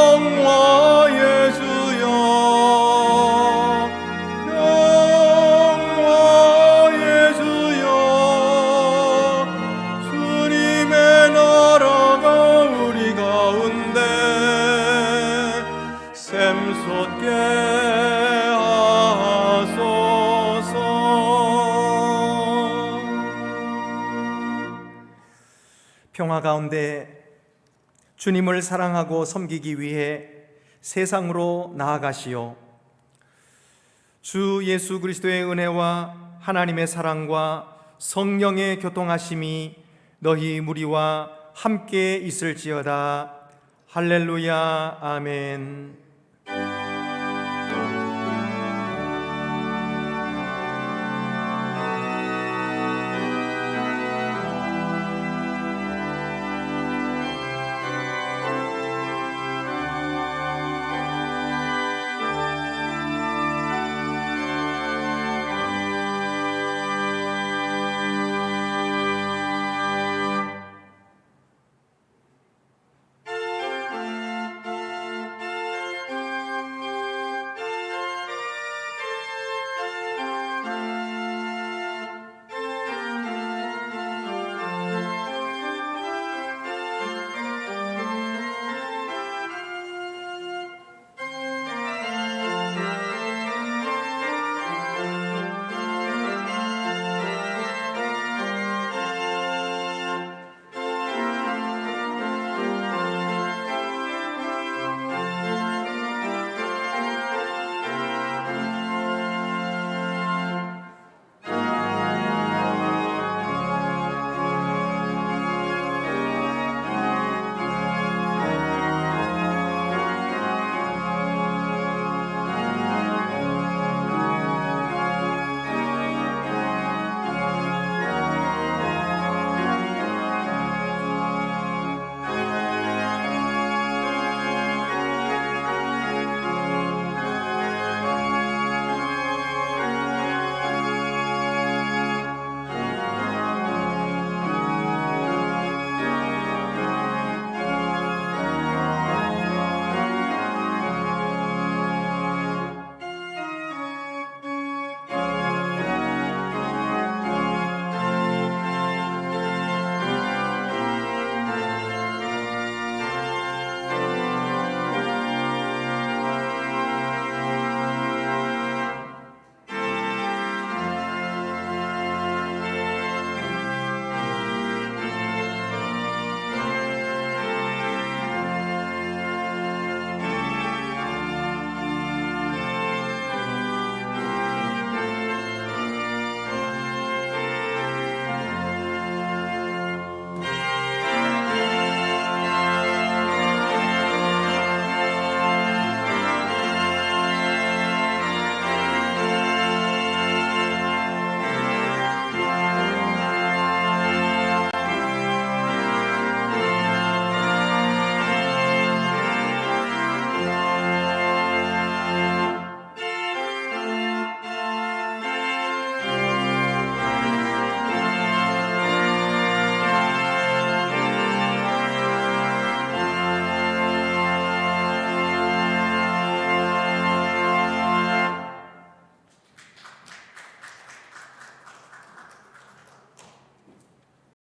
평화의 주여, 평화의 주여, 주님의 나라가 우리 가운데 샘솟게 하소서. 평화 가운데 주님을 사랑하고 섬기기 위해 세상으로 나아가시오. 주 예수 그리스도의 은혜와 하나님의 사랑과 성령의 교통하심이 너희 무리와 함께 있을지어다. 할렐루야. 아멘.